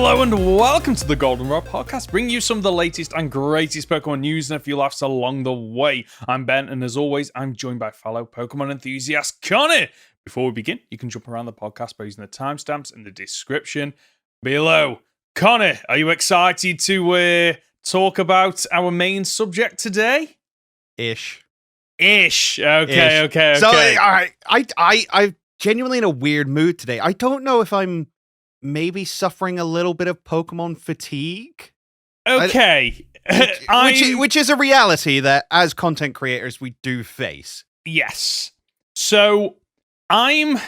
Hello and welcome to the Goldenrod Podcast, bringing you some of the latest and greatest Pokemon news and a few laughs along the way. I'm Ben, and as always, I'm joined by fellow Pokemon enthusiast Conor. Before we begin, you can jump around the podcast by using the timestamps in the description below. Conor, are you excited to talk about our main subject today? Ish. Okay. So, all right, I'm genuinely in a weird mood today. I don't know if I'm maybe suffering a little bit of Pokemon fatigue. Okay. Which is a reality that as content creators we do face. Yes. So I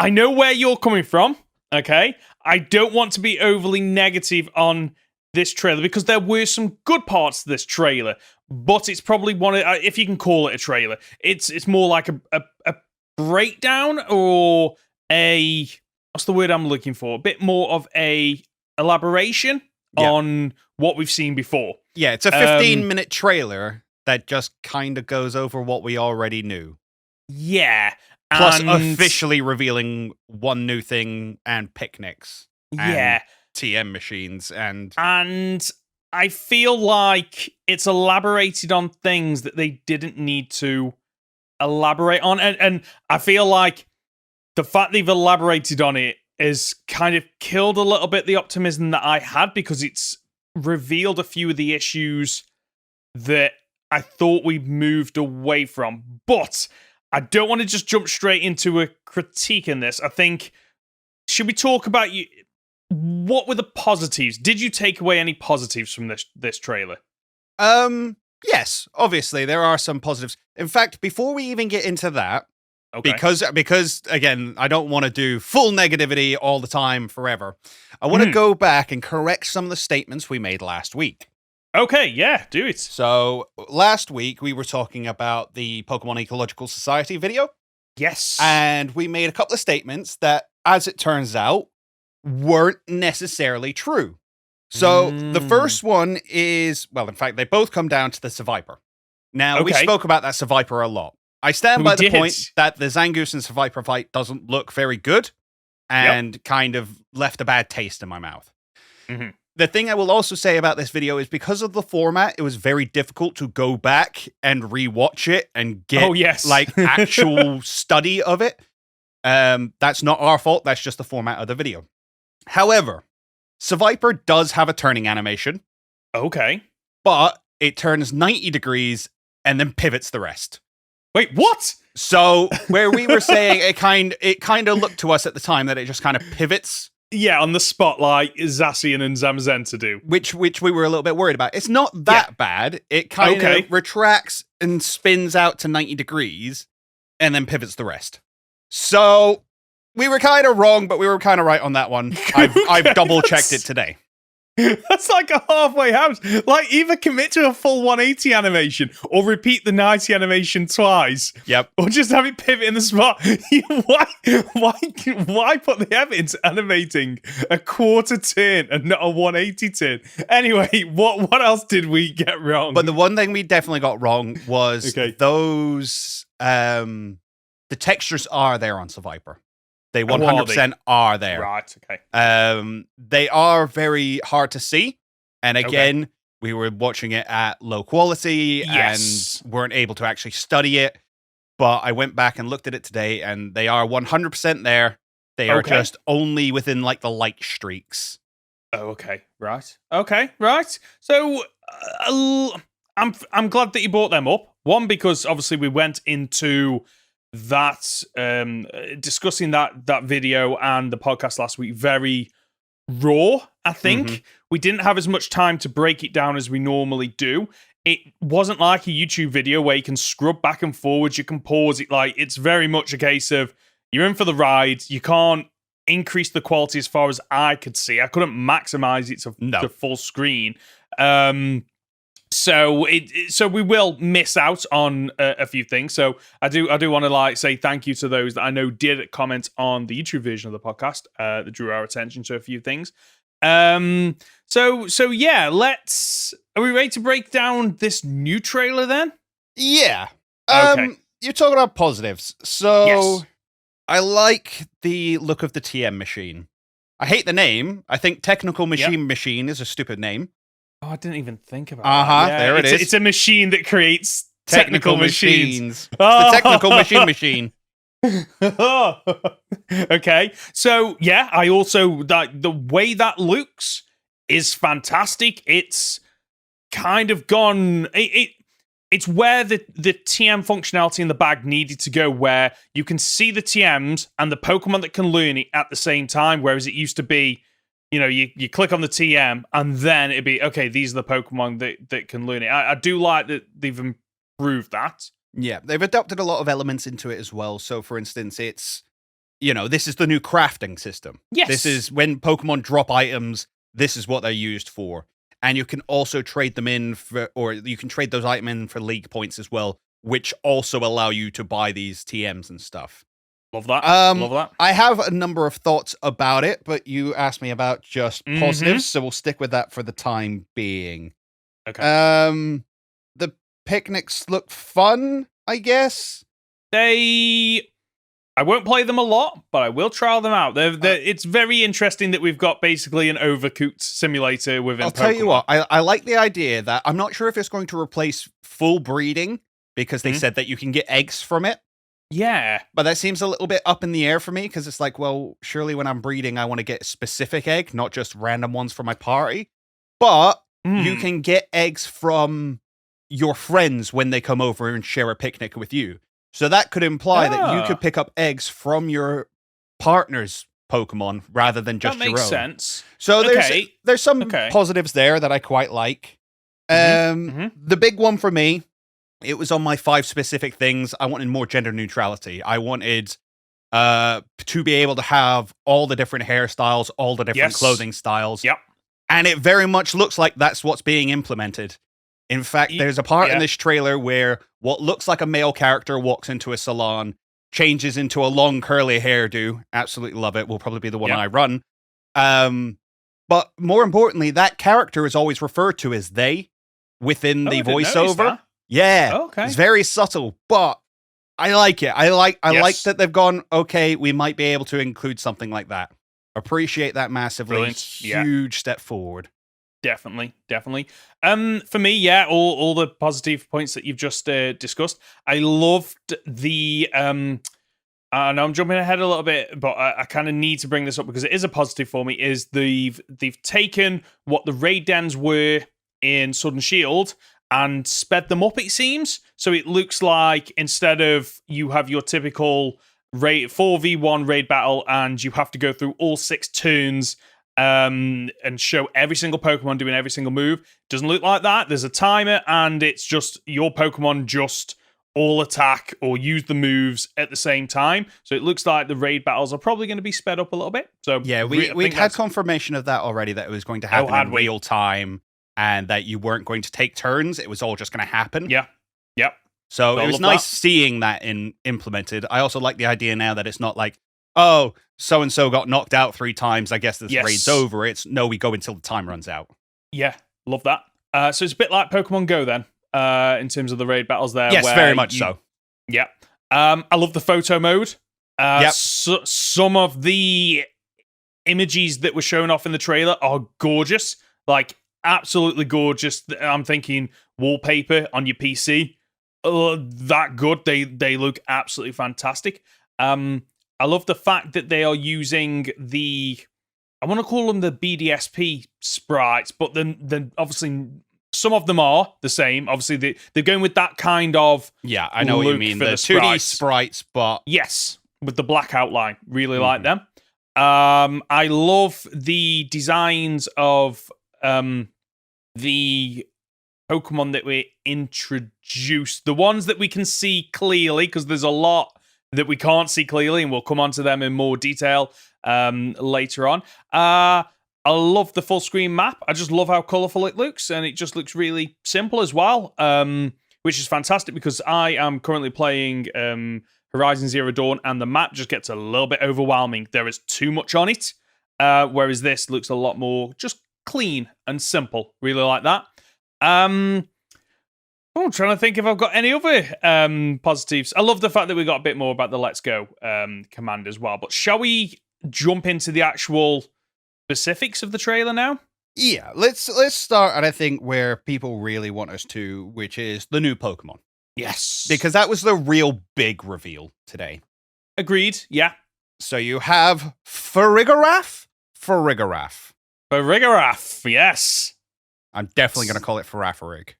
know where you're coming from, okay? I don't want to be overly negative on this trailer because there were some good parts to this trailer, but it's probably one of, if you can call it a trailer, it's more like a breakdown or a, what's the word I'm looking for? A bit more of a elaboration on what we've seen before. Yeah, it's a 15-minute trailer that just kind of goes over what we already knew. Yeah. Plus officially revealing one new thing and picnics. Yeah. And TM machines and I feel like it's elaborated on things that they didn't need to elaborate on. And I feel like the fact they've elaborated on it has kind of killed a little bit the optimism that I had because it's revealed a few of the issues that I thought we moved away from. But I don't want to just jump straight into a critique in this. I think, should we talk about what were the positives? Did you take away any positives from this trailer? Yes, obviously there are some positives. In fact, before we even get into that, okay, because again, I don't want to do full negativity all the time forever. I want to go back and correct some of the statements we made last week. Okay, yeah, do it. So last week we were talking about the Pokemon Ecological Society video. Yes. And we made a couple of statements that, as it turns out, weren't necessarily true. So the first one is, well, in fact, they both come down to the Seviper. Now, we spoke about that Seviper a lot. I stand by the point that the Zangoose and Seviper fight doesn't look very good and kind of left a bad taste in my mouth. Mm-hmm. The thing I will also say about this video is because of the format, it was very difficult to go back and rewatch it and get like actual study of it. That's not our fault. That's just the format of the video. However, Seviper does have a turning animation. Okay. But it turns 90 degrees and then pivots the rest. Wait, what? So where we were saying it kind of looked to us at the time that it just kind of pivots. Yeah, on the spot like Zacian and Zamazenta do. Which we were a little bit worried about. It's not that bad. It kind of retracts and spins out to 90 degrees and then pivots the rest. So we were kind of wrong, but we were kind of right on that one. I've double-checked it today. That's like a halfway house. Like, either commit to a full 180 animation or repeat the 90 animation twice. Yep. Or just have it pivot in the spot. Why put the effort into animating a quarter turn and not a 180 turn? Anyway, what else did we get wrong? But the one thing we definitely got wrong was those the textures are there on Seviper. They 100% are there. Right, okay. They are very hard to see. And again, we were watching it at low quality and weren't able to actually study it. But I went back and looked at it today and they are 100% there. They are just only within like the light streaks. Oh, okay. Right. Okay, right. So I'm glad that you brought them up. One, because obviously we went into that discussing that video and the podcast last week very raw. I think we didn't have as much time to break it down as we normally do. It wasn't like a YouTube video where you can scrub back and forwards, you can pause it. Like, it's very much a case of you're in for the ride. You can't increase the quality as far as I could see. I couldn't maximize it to full screen. So we will miss out on a few things. So I do want to say thank you to those that I know did comment on the YouTube version of the podcast that drew our attention to a few things. So yeah, are we ready to break down this new trailer then? Yeah. You're talking about positives. So I like the look of the TM machine. I hate the name. I think Technical Machine is a stupid name. Oh, I didn't even think about that. Yeah, there it is. It's a machine that creates technical machines. The Technical Machine. Okay. So, yeah, I also... the way that looks is fantastic. It's kind of gone... It's where the TM functionality in the bag needed to go, where you can see the TMs and the Pokemon that can learn it at the same time, whereas it used to be, you click on the TM and then it'd be, okay, these are the Pokemon that can learn it. I do like that they've improved that. Yeah, they've adopted a lot of elements into it as well. So, for instance, it's, this is the new crafting system. Yes. This is when Pokemon drop items, this is what they're used for. And you can also trade them in or you can trade those items in for league points as well, which also allow you to buy these TMs and stuff. Love that. Love that. I have a number of thoughts about it, but you asked me about just positives, so we'll stick with that for the time being. Okay. The picnics look fun, I guess. I won't play them a lot, but I will trial them out. It's very interesting that we've got basically an overcooked simulator within I'll Pokemon. tell you what, I like the idea that I'm not sure if it's going to replace full breeding, because they said that you can get eggs from it. Yeah. But that seems a little bit up in the air for me, because it's like, well, surely when I'm breeding, I want to get a specific egg, not just random ones for my party. But you can get eggs from your friends when they come over and share a picnic with you. So that could imply that you could pick up eggs from your partner's Pokemon rather than just your own. That makes sense. So there's some positives there that I quite like. The big one for me, it was on my 5 specific things. I wanted more gender neutrality. I wanted to be able to have all the different hairstyles, all the different clothing styles. Yep. And it very much looks like that's what's being implemented. In fact, there's a part in this trailer where what looks like a male character walks into a salon, changes into a long curly hairdo. Absolutely love it. Will probably be the one I run. But more importantly, that character is always referred to as they within the voiceover. Yeah. Oh, okay. It's very subtle, but I like it. I like that they've gone, okay, we might be able to include something like that. Appreciate that massively. Brilliant. Huge step forward. Definitely. For me, all the positive points that you've just discussed. I loved the I know I'm jumping ahead a little bit, but I kind of need to bring this up because it is a positive for me. Is they've taken what the raid dens were in Sword and Shield and sped them up, it seems. So it looks like instead of you have your typical raid 4v1 raid battle and you have to go through all 6 turns and show every single Pokemon doing every single move. Doesn't look like that. There's a timer, and it's just your Pokemon just all attack or use the moves at the same time. So it looks like the raid battles are probably going to be sped up a little bit. So yeah, we'd had confirmation of that already, that it was going to happen in real time, and that you weren't going to take turns. It was all just going to happen. Yeah. Yep. So it was nice seeing that implemented. I also like the idea now that it's not like, oh, so-and-so got knocked out 3 times, I guess this raid's over. It's, no, we go until the time runs out. Yeah, love that. So it's a bit like Pokemon Go then, in terms of the raid battles there. Yes, very much so. Yeah. I love the photo mode. Some of the images that were shown off in the trailer are gorgeous. Like, absolutely gorgeous. I'm thinking wallpaper on your PC. That good. They look absolutely fantastic. I love the fact that they are using I want to call them the BDSP sprites, but then obviously some of them are the same. Obviously, they're going with that kind of I know what you mean. The 2D sprites, but yes, with the black outline. Really like them. I love the designs of the Pokemon that we introduced. The ones that we can see clearly, because there's a lot that we can't see clearly, and we'll come on to them in more detail later on. I love the full screen map. I just love how colourful it looks, and it just looks really simple as well, which is fantastic because I am currently playing Horizon Zero Dawn, and the map just gets a little bit overwhelming. There is too much on it, whereas this looks a lot more just clean and simple. Really like that. I'm trying to think if I've got any other positives. I love the fact that we got a bit more about the Let's Go command as well. But shall we jump into the actual specifics of the trailer now? Yeah, let's start at I think where people really want us to, which is the new Pokemon. Yes. Because that was the real big reveal today. Agreed, yeah. So you have Farigiraf? Farigiraf, yes. I'm definitely going to call it Farafarig.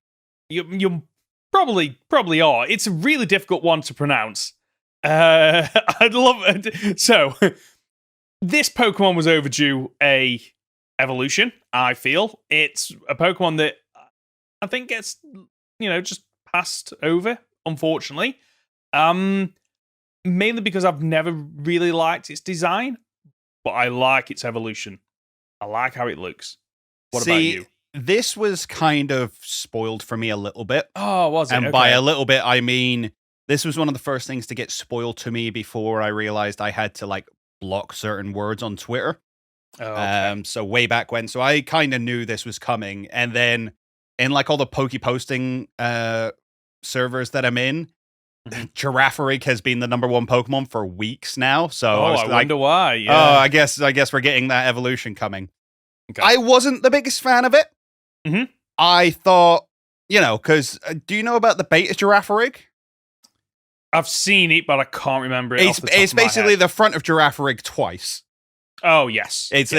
You probably are. It's a really difficult one to pronounce. I'd love it. So, this Pokemon was overdue a evolution, I feel. It's a Pokemon that I think gets, just passed over, unfortunately. Mainly because I've never really liked its design, but I like its evolution. I like how it looks. What about you? This was kind of spoiled for me a little bit. Oh, was it? And by a little bit, I mean, this was one of the first things to get spoiled to me before I realized I had to, block certain words on Twitter. Oh, okay. So way back when. So I kind of knew this was coming. And then in, all the Poke posting servers that I'm in, Girafarig has been the number one Pokemon for weeks now. So I wonder why. Yeah. Oh, I guess we're getting that evolution coming. Okay. I wasn't the biggest fan of it. Mm-hmm. I thought, because do you know about the beta Girafarig? I've seen it, but I can't remember it. It's basically the front of Girafarig twice. Oh yes, It's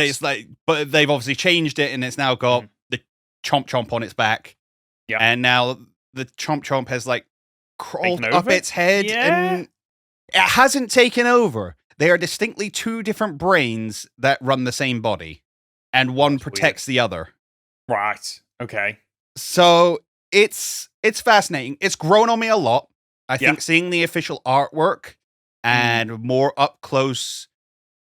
but they've obviously changed it, and it's now got the Chomp Chomp on its back. Yeah, and now the Chomp Chomp has crawled up its head, yeah. and it hasn't taken over. They are distinctly two different brains that run the same body, and one protects the other. Right. Okay. So it's fascinating. It's grown on me a lot. I think seeing the official artwork and more up close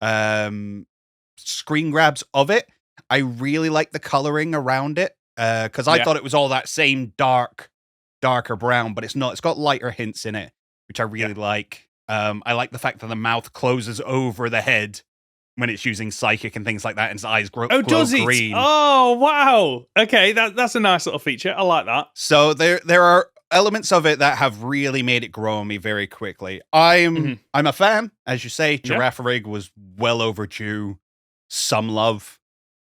screen grabs of it, I really like the coloring around it because I thought it was all that same darker brown, but it's not. It's got lighter hints in it, which I really like. I like the fact that the mouth closes over the head when it's using psychic and things like that, and its eyes glow green. Oh, wow. Okay, that's a nice little feature. I like that. So there are elements of it that have really made it grow on me very quickly. I'm a fan, as you say. Girafarig was well overdue. Some love.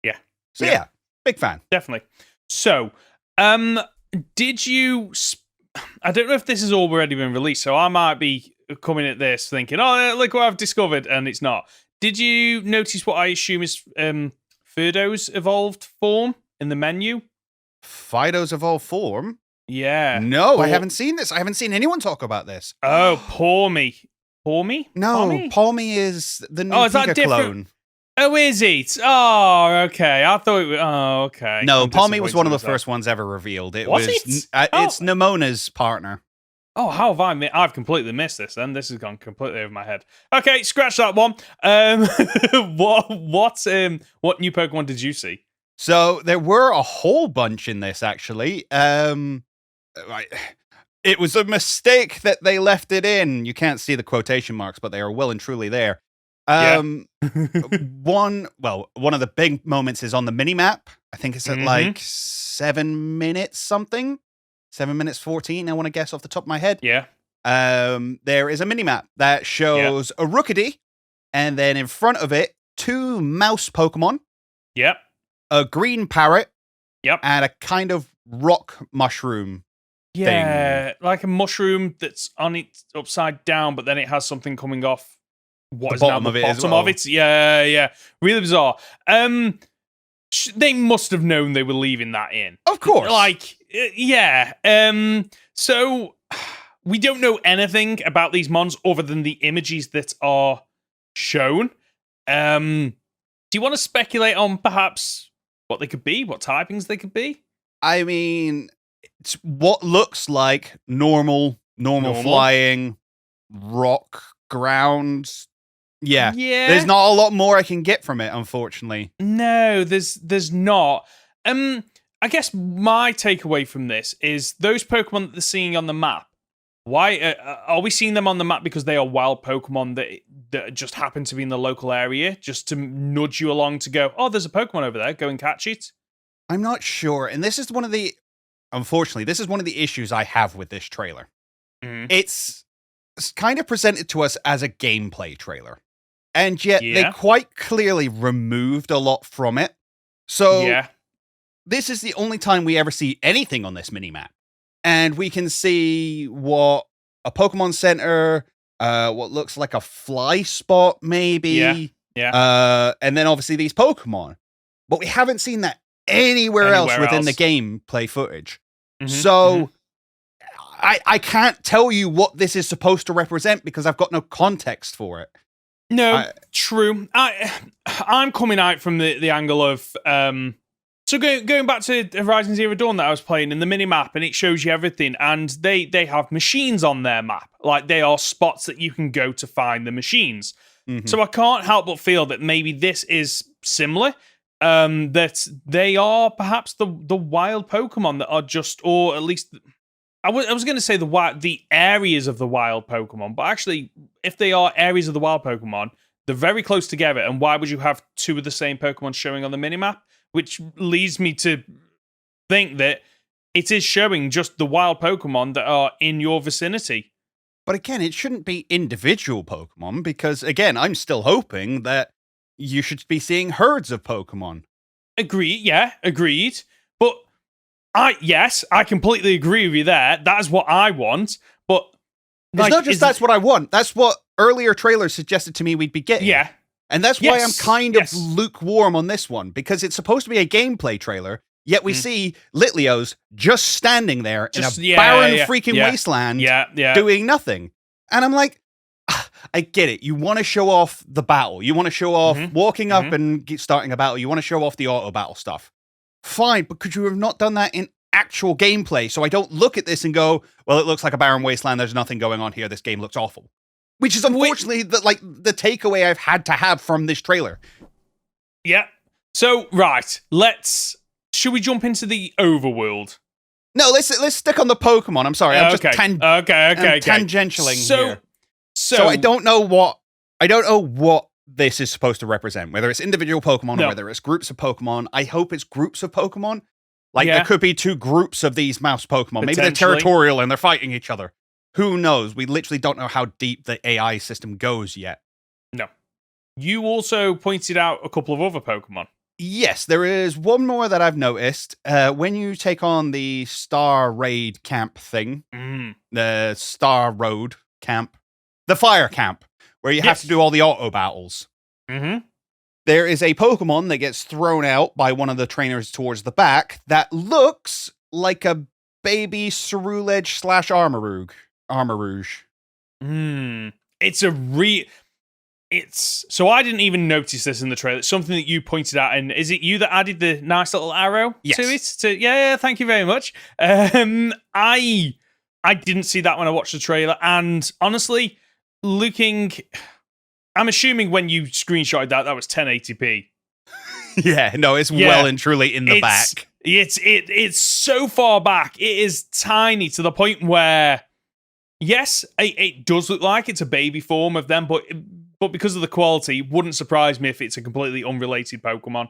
Yeah. So yeah, big fan. Definitely. So, did you... I don't know if this has already been released, so I might be coming at this thinking, oh, look what I've discovered, and it's not. Did you notice what I assume is Firdo's evolved form in the menu? Fido's evolved form? Yeah. No, I haven't seen this. I haven't seen anyone talk about this. Oh, Pawmi. Pawmi? No, Pawmi is the new Pika clone. Oh, is it? Oh, okay. I thought it was... Oh, okay. No, Pawmi was one of the first ones ever revealed. Was it? It's Nemona's partner. Oh, how have I've completely missed this then. This has gone completely over my head. Okay, scratch that one. What new Pokemon did you see? So there were a whole bunch in this, actually. It was a mistake that they left it in. You can't see the quotation marks, but they are well and truly there. One of the big moments is on the mini map. I think it's at 7 minutes something. 7 minutes 14, I want to guess off the top of my head. Yeah. There is a mini map that shows a Rookidee, and then in front of it, 2 mouse Pokemon. Yep. A green parrot. Yep. And a kind of rock mushroom. Yeah, thing. like a mushroom that's on it upside down, but then it has something coming off the bottom of it. Yeah. Really bizarre. They must have known they were leaving that in. Of course. So we don't know anything about these mons other than the images that are shown. Do you want to speculate on perhaps what they could be? What typings they could be? I mean, it's what looks like normal flying rock ground. Yeah. There's not a lot more I can get from it, unfortunately. No, there's not. I guess my takeaway from this is those Pokemon that they're seeing on the map. Why are we seeing them on the map because they are wild Pokemon that just happen to be in the local area, just to nudge you along to go, oh, there's a Pokemon over there, go and catch it? I'm not sure, and this is one of the issues I have with this trailer. It's kind of presented to us as a gameplay trailer. and yet they quite clearly removed a lot from it. So this is the only time we ever see anything on this minimap. And we can see what a Pokemon Center, what looks like a fly spot, maybe. Yeah. And then obviously these Pokemon. But we haven't seen that anywhere else within the gameplay footage. So I can't tell you what this is supposed to represent because I've got no context for it. No, true. I'm coming out from the angle of so going back to Horizon Zero Dawn that I was playing in the minimap, and it shows you everything, and they have machines on their map. Like, they are spots that you can go to find the machines. So I can't help but feel that maybe this is similar. That they are perhaps the wild Pokemon that are just, or at least I was going to say the areas of the wild Pokemon, but actually, if they are areas of the wild Pokemon, they're very close together. And why would you have two of the same Pokemon showing on the minimap? Which leads me to think that it is showing just the wild Pokemon that are in your vicinity. But again, it shouldn't be individual Pokemon because, again, I'm still hoping that you should be seeing herds of Pokemon. Agreed. But I completely agree with you there. That is what I want. But it's not just that's what I want. That's what earlier trailers suggested to me we'd be getting. Yeah. And that's why I'm kind of lukewarm on this one, because it's supposed to be a gameplay trailer, yet we see Litleos just standing there in a barren freaking wasteland doing nothing. And I'm like, I get it. You want to show off the battle. You want to show off walking up and starting a battle. You want to show off the auto battle stuff. Fine, but could you have not done that in actual gameplay so I don't look at this and go, well, it looks like a barren wasteland. There's nothing going on here. This game looks awful. Which is unfortunately the takeaway I've had to have from this trailer. Yeah. So, right. Should we jump into the overworld? No, let's stick on the Pokemon. I'm sorry. I'm just tangentialing here. So I don't know what this is supposed to represent, whether it's individual Pokemon or whether it's groups of Pokemon. I hope it's groups of Pokemon. There could be two groups of these mouse Pokemon. Maybe they're territorial and they're fighting each other. Who knows? We literally don't know how deep the AI system goes yet. No. You also pointed out a couple of other Pokemon. Yes, there is one more that I've noticed. When you take on the Star Raid camp thing, the Star Road camp, the Fire camp, where you have to do all the auto battles. There is a Pokemon that gets thrown out by one of the trainers towards the back that looks like a baby Ceruledge / Armarouge. So I didn't even notice this in the trailer. It's something that you pointed out, and is it you that added the nice little arrow to it? Yeah, thank you very much. I didn't see that when I watched the trailer, and honestly, I'm assuming when you screenshotted that was 1080p. Yeah, no, it's well and truly in the back. It's so far back. It is tiny to the point where, yes, it does look like it's a baby form of them, but because of the quality, it wouldn't surprise me if it's a completely unrelated Pokemon.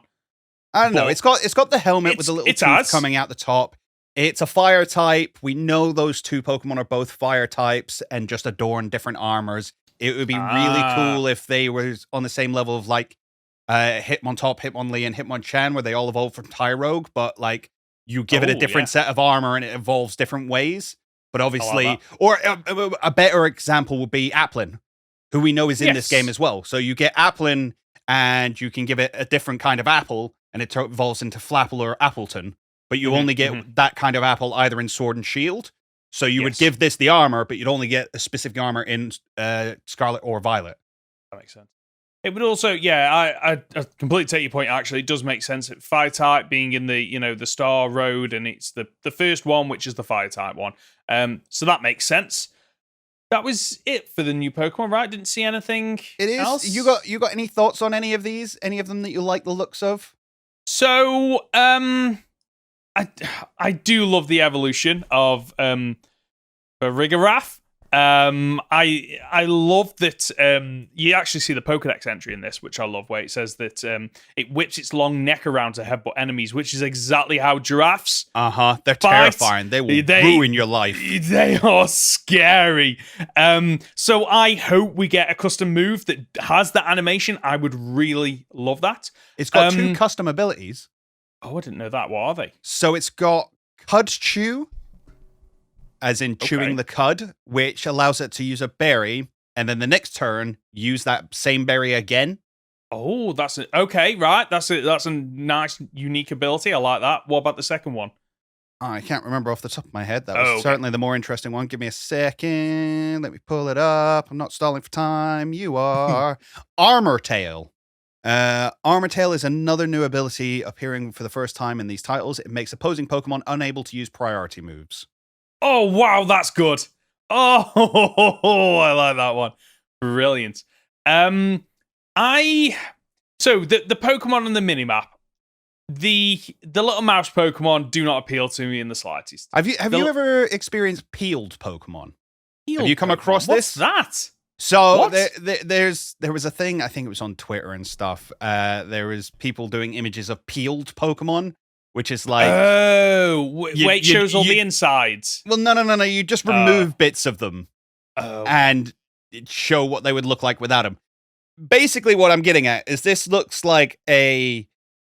I don't know. It's got the helmet with the little tooth coming out the top. It's a fire type. We know those two Pokemon are both fire types and just adorn different armors. It would be really cool if they were on the same level of Hitmontop, Hitmonlee, and Hitmonchan, where they all evolved from Tyrogue, but you give it a different set of armor and it evolves different ways. But obviously, or a better example would be Applin, who we know is in this game as well. So you get Applin and you can give it a different kind of apple and it evolves into Flapple or Appleton. But you only get that kind of apple either in Sword and Shield. So you would give this the armor, but you'd only get a specific armor in Scarlet or Violet. That makes sense. It would also, I completely take your point. Actually, it does make sense. Fire type being in the Star Road, and it's the first one, which is the Fire type one. So that makes sense. That was it for the new Pokemon, right? Didn't see anything else. You got any thoughts on any of these? Any of them that you like the looks of? So, I do love the evolution of Farigiraf. I love that you actually see the Pokedex entry in this, which I love, where it says that it whips its long neck around to headbutt enemies, which is exactly how giraffes They're fight. terrifying. They will ruin your life. They are scary. So I hope we get a custom move that has that animation. I would really love that. It's got 2 custom abilities. Oh, I didn't know that. What are they? So it's got Cud Chew, as in chewing the cud, which allows it to use a berry, and then the next turn, use that same berry again. Oh, okay, right. That's a nice, unique ability. I like that. What about the second one? I can't remember off the top of my head. That was certainly the more interesting one. Give me a second. Let me pull it up. I'm not stalling for time. You are. Armor Tail. Armor Tail is another new ability appearing for the first time in these titles. It makes opposing Pokemon unable to use priority moves. Oh, wow, that's good. Oh, I like that one. Brilliant. So the Pokemon on the minimap, the little mouse Pokemon do not appeal to me in the slightest. Have you ever experienced peeled Pokemon? Have you come across this? this? What's that? So there was a thing, I think it was on Twitter and stuff. There was people doing images of peeled Pokemon, which is like, it shows all the insides. Well, no. You just remove bits of them and show what they would look like without them. Basically, what I'm getting at is this looks like a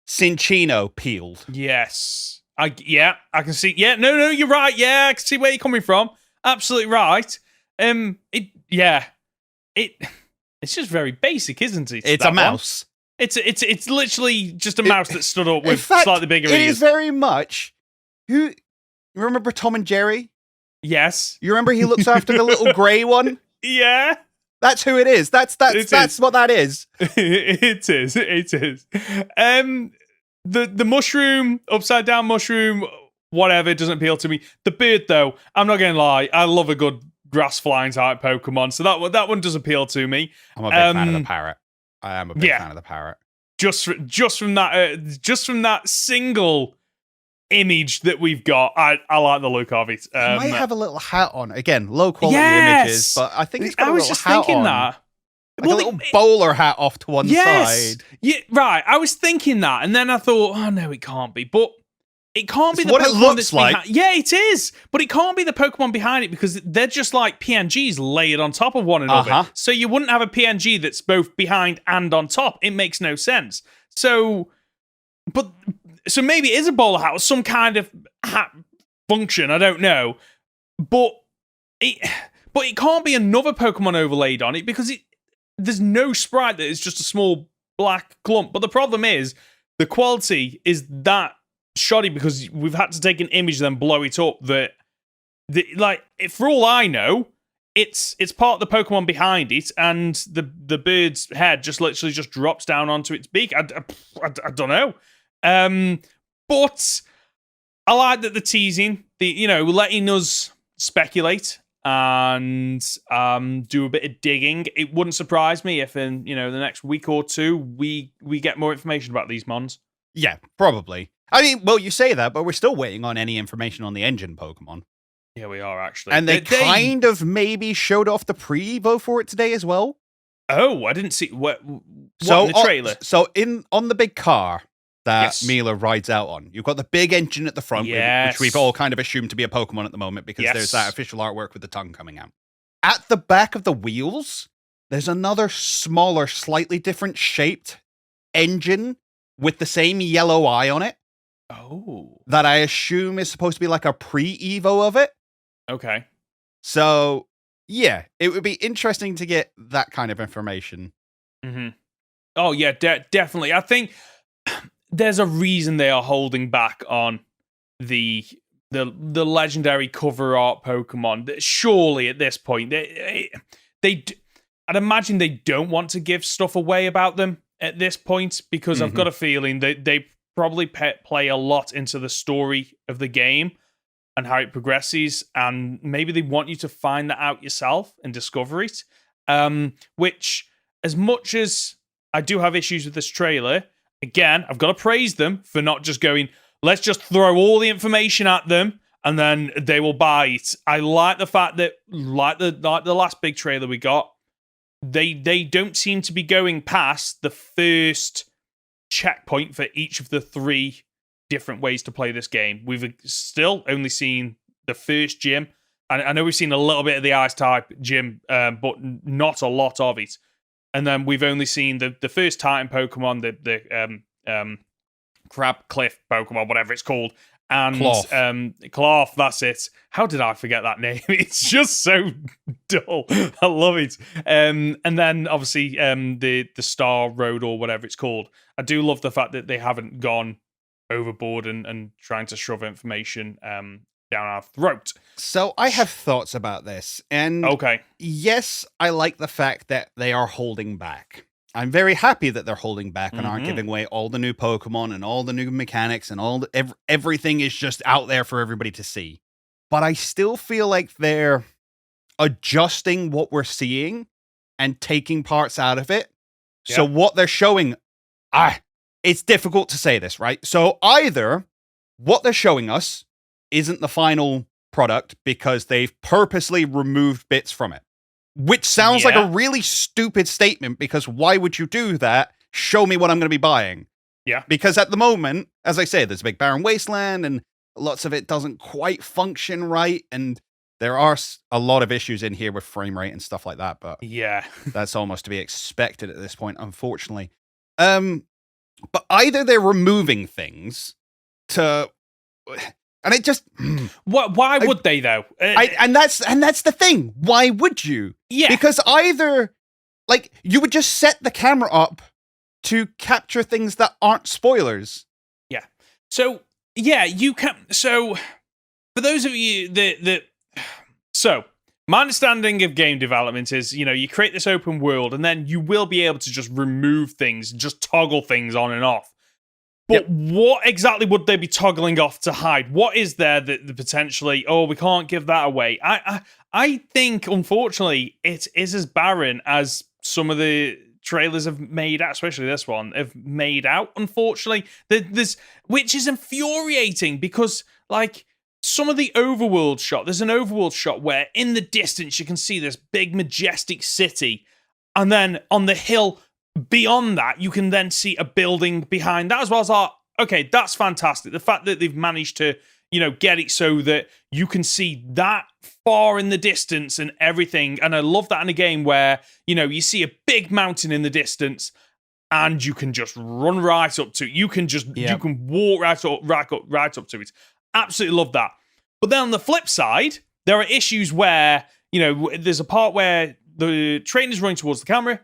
Cinccino peeled. Yes, I can see. Yeah, no, you're right. Yeah, I can see where you're coming from. Absolutely right. It's just very basic, isn't it? It's a mouse. It's literally just a mouse that stood up with slightly bigger ears. It is very much. You remember Tom and Jerry? Yes. You remember he looks after the little grey one? Yeah. That's who it is. That's what that is. It is. The mushroom, upside down mushroom, whatever, doesn't appeal to me. The bird, though, I'm not gonna lie, I love a good grass flying type Pokemon, so that one does appeal to me. I'm a big fan of the parrot. I am a big fan of the parrot. Just from that single image that we've got, I like the look of it. It might have a little hat on. Again, low quality images, but I think it's got a little hat on. That. Like a little bowler hat off to one side. Yeah, right. I was thinking that, and then I thought, oh no, it can't be. But it can't be the what Pokemon it looks that's like. Yeah, it is. But it can't be the Pokemon behind it because they're just like PNGs layered on top of one another. So you wouldn't have a PNG that's both behind and on top. It makes no sense. So maybe it is a bowler hat or some kind of hat function. I don't know. But it can't be another Pokemon overlaid on it because there's no sprite that is just a small black clump. But the problem is the quality is that shoddy because we've had to take an image and then blow it up. For all I know, it's part of the Pokemon behind it, and the bird's head just literally just drops down onto its beak. I don't know. But I like that the teasing, letting us speculate and do a bit of digging. It wouldn't surprise me if in the next week or two we get more information about these mons. Yeah, probably. I mean, well, you say that, but we're still waiting on any information on the engine Pokemon. Yeah, we are actually. And they kind of maybe showed off the pre-evo for it today as well. Oh, I didn't see what in the trailer. On the big car that Mila rides out on, you've got the big engine at the front, which we've all kind of assumed to be a Pokemon at the moment because there's that official artwork with the tongue coming out. At the back of the wheels, there's another smaller, slightly different shaped engine with the same yellow eye on it. Oh. That I assume is supposed to be like a pre-evo of it. Okay. So, yeah, it would be interesting to get that kind of information. Mm-hmm. Oh, yeah, definitely. I think there's a reason they are holding back on the legendary cover art Pokemon. Surely, at this point, I'd imagine they don't want to give stuff away about them at this point because I've got a feeling that they probably play a lot into the story of the game and how it progresses, and maybe they want you to find that out yourself and discover it. Which, as much as I do have issues with this trailer, again, I've got to praise them for not just going, let's just throw all the information at them and then they will bite. I like the fact that, like the last big trailer we got, they don't seem to be going past the first checkpoint for each of the 3 different ways to play this game. We've still only seen the first gym. I know we've seen a little bit of the ice type gym, but not a lot of it. And then we've only seen the first Titan Pokemon, the Crab Cliff Pokemon, whatever it's called. And Cloth, that's it. How did I forget that name? It's just so dull. I love it. And then obviously the Star Road or whatever it's called. I do love the fact that they haven't gone overboard and trying to shove information down our throat. So I have thoughts about this. And yes, I like the fact that they are holding back. I'm very happy that they're holding back and aren't giving away all the new Pokemon and all the new mechanics and all everything is just out there for everybody to see. But I still feel like they're adjusting what we're seeing and taking parts out of it. Yep. So what they're showing, it's difficult to say this, right? So either what they're showing us isn't the final product because they've purposely removed bits from it. Which sounds like a really stupid statement because why would you do that? Show me what I'm going to be buying. Yeah. Because at the moment, as I say, there's a big barren wasteland and lots of it doesn't quite function right. And there are a lot of issues in here with frame rate and stuff like that. But yeah, that's almost to be expected at this point, unfortunately. But either they're removing things to... And it just... Why would they, though? And that's the thing. Why would you? Yeah. Because either, like, you would just set the camera up to capture things that aren't spoilers. Yeah. So, yeah, you can... So, for those of you that... So, my understanding of game development is, you create this open world, and then you will be able to just remove things, just toggle things on and off. But what exactly would they be toggling off to hide? What is there that potentially, we can't give that away? I think, unfortunately, it is as barren as some of the trailers have made out, especially this one, have made out, unfortunately. Which is infuriating because, like, some of the overworld shot, there's an overworld shot where in the distance you can see this big, majestic city, and then on the hill beyond that, you can then see a building behind that as well. As okay, that's fantastic. The fact that they've managed to, get it so that you can see that far in the distance and everything. And I love that in a game where, you see a big mountain in the distance and you can just run right up to it. You can just, you can walk right up to it. Absolutely love that. But then on the flip side, there are issues where, there's a part where the train is running towards the camera,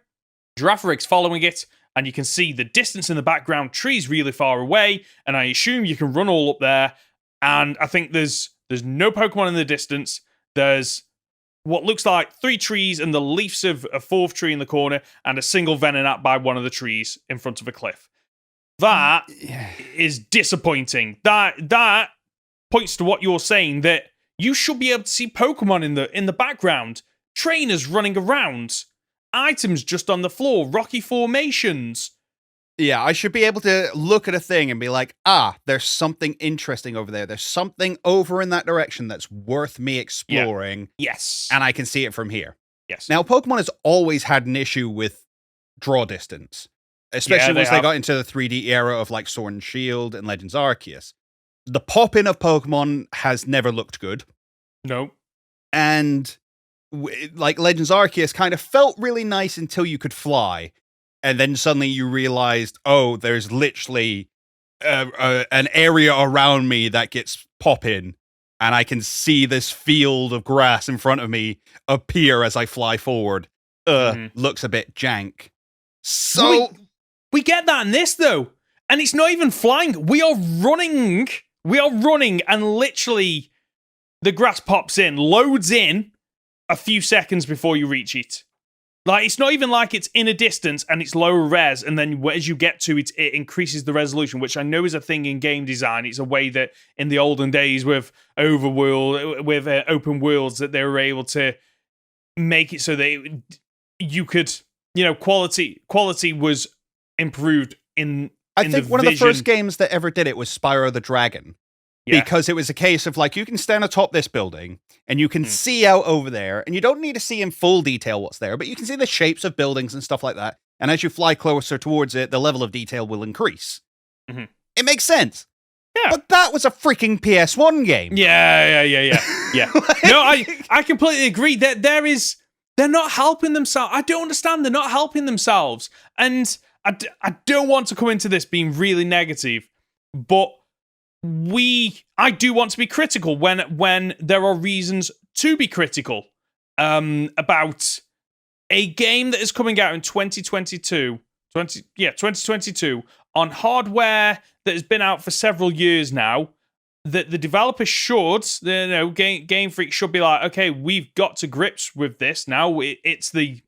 Girafarig's following it, and you can see the distance in the background, trees really far away, and I assume you can run all up there, and I think there's no Pokemon in the distance. There's what looks like 3 trees and the leaves of a 4th tree in the corner, and a single Venonat by one of the trees in front of a cliff. That is disappointing. That points to what you're saying, that you should be able to see Pokemon in the background, trainers running around, items just on the floor, rocky formations. Yeah, I should be able to look at a thing and be like, there's something interesting over there. There's something over in that direction that's worth me exploring. Yeah. Yes. And I can see it from here. Yes. Now, Pokemon has always had an issue with draw distance, especially once they got into the 3D era of like Sword and Shield and Legends Arceus. The pop-in of Pokemon has never looked good. No. And like Legends Arceus kind of felt really nice until you could fly. And then suddenly you realized, there's literally an area around me that gets pop-in. And I can see this field of grass in front of me appear as I fly forward. Looks a bit jank. So we get that in this, though. And it's not even flying. We are running. And literally the grass pops in, loads in a few seconds before you reach it. Like, it's not even like it's in a distance and it's lower res, and then as you get to it, it increases the resolution, which I know is a thing in game design. It's a way that in the olden days with overworld, with open worlds, that they were able to make it so that you could, quality was improved in. I think one of the first games that ever did it was Spyro the Dragon. Yeah. Because it was a case of like, you can stand atop this building and you can see out over there, and you don't need to see in full detail what's there, but you can see the shapes of buildings and stuff like that. And as you fly closer towards it, the level of detail will increase. Mhm. It makes sense. Yeah. But that was a freaking PS1 game. Yeah. Like- No, I completely agree. They're not helping themselves. I don't understand. They're not helping themselves. And I don't want to come into this being really negative, but I do want to be critical when there are reasons to be critical about a game that is coming out in 2022 on hardware that has been out for several years now. That the developer should, Game Freak should be like, okay, we've got to grips with this now. It's the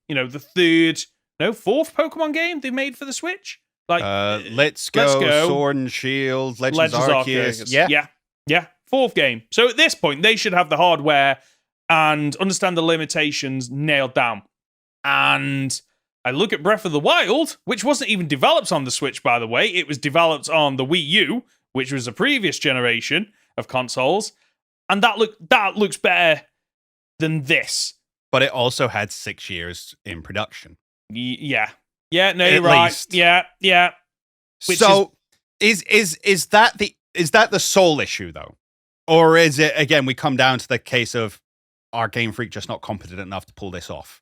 fourth Pokemon game they made for the Switch. Like, Let's go, Sword and Shield, Legends Arceus. Yeah, fourth game. So at this point, they should have the hardware and understand the limitations nailed down. And I look at Breath of the Wild, which wasn't even developed on the Switch, by the way. It was developed on the Wii U, which was a previous generation of consoles, and that looks better than this. But it also had 6 years in production. Yeah. No, At you're right. least. Yeah. So is that the sole issue though, or is it again we come down to the case of our Game Freak just not competent enough to pull this off?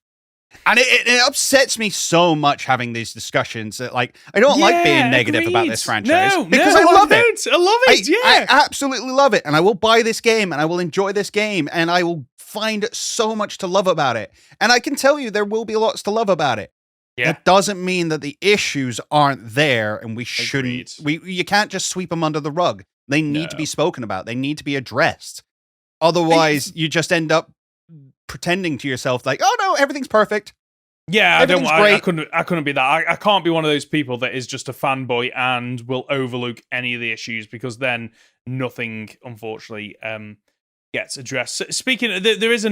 And it upsets me so much having these discussions that, like, I don't like being negative about this franchise because I love it. I love it. I absolutely love it, and I will buy this game, and I will enjoy this game, and I will find so much to love about it. And I can tell you there will be lots to love about it. Yeah. That doesn't mean that the issues aren't there, and we shouldn't. Agreed. You can't just sweep them under the rug. They need to be spoken about. They need to be addressed. Otherwise, you just end up pretending to yourself like, oh no, everything's perfect. Yeah, great. I couldn't be that. I can't be one of those people that is just a fanboy and will overlook any of the issues, because then nothing, unfortunately, gets addressed. So, speaking of, there is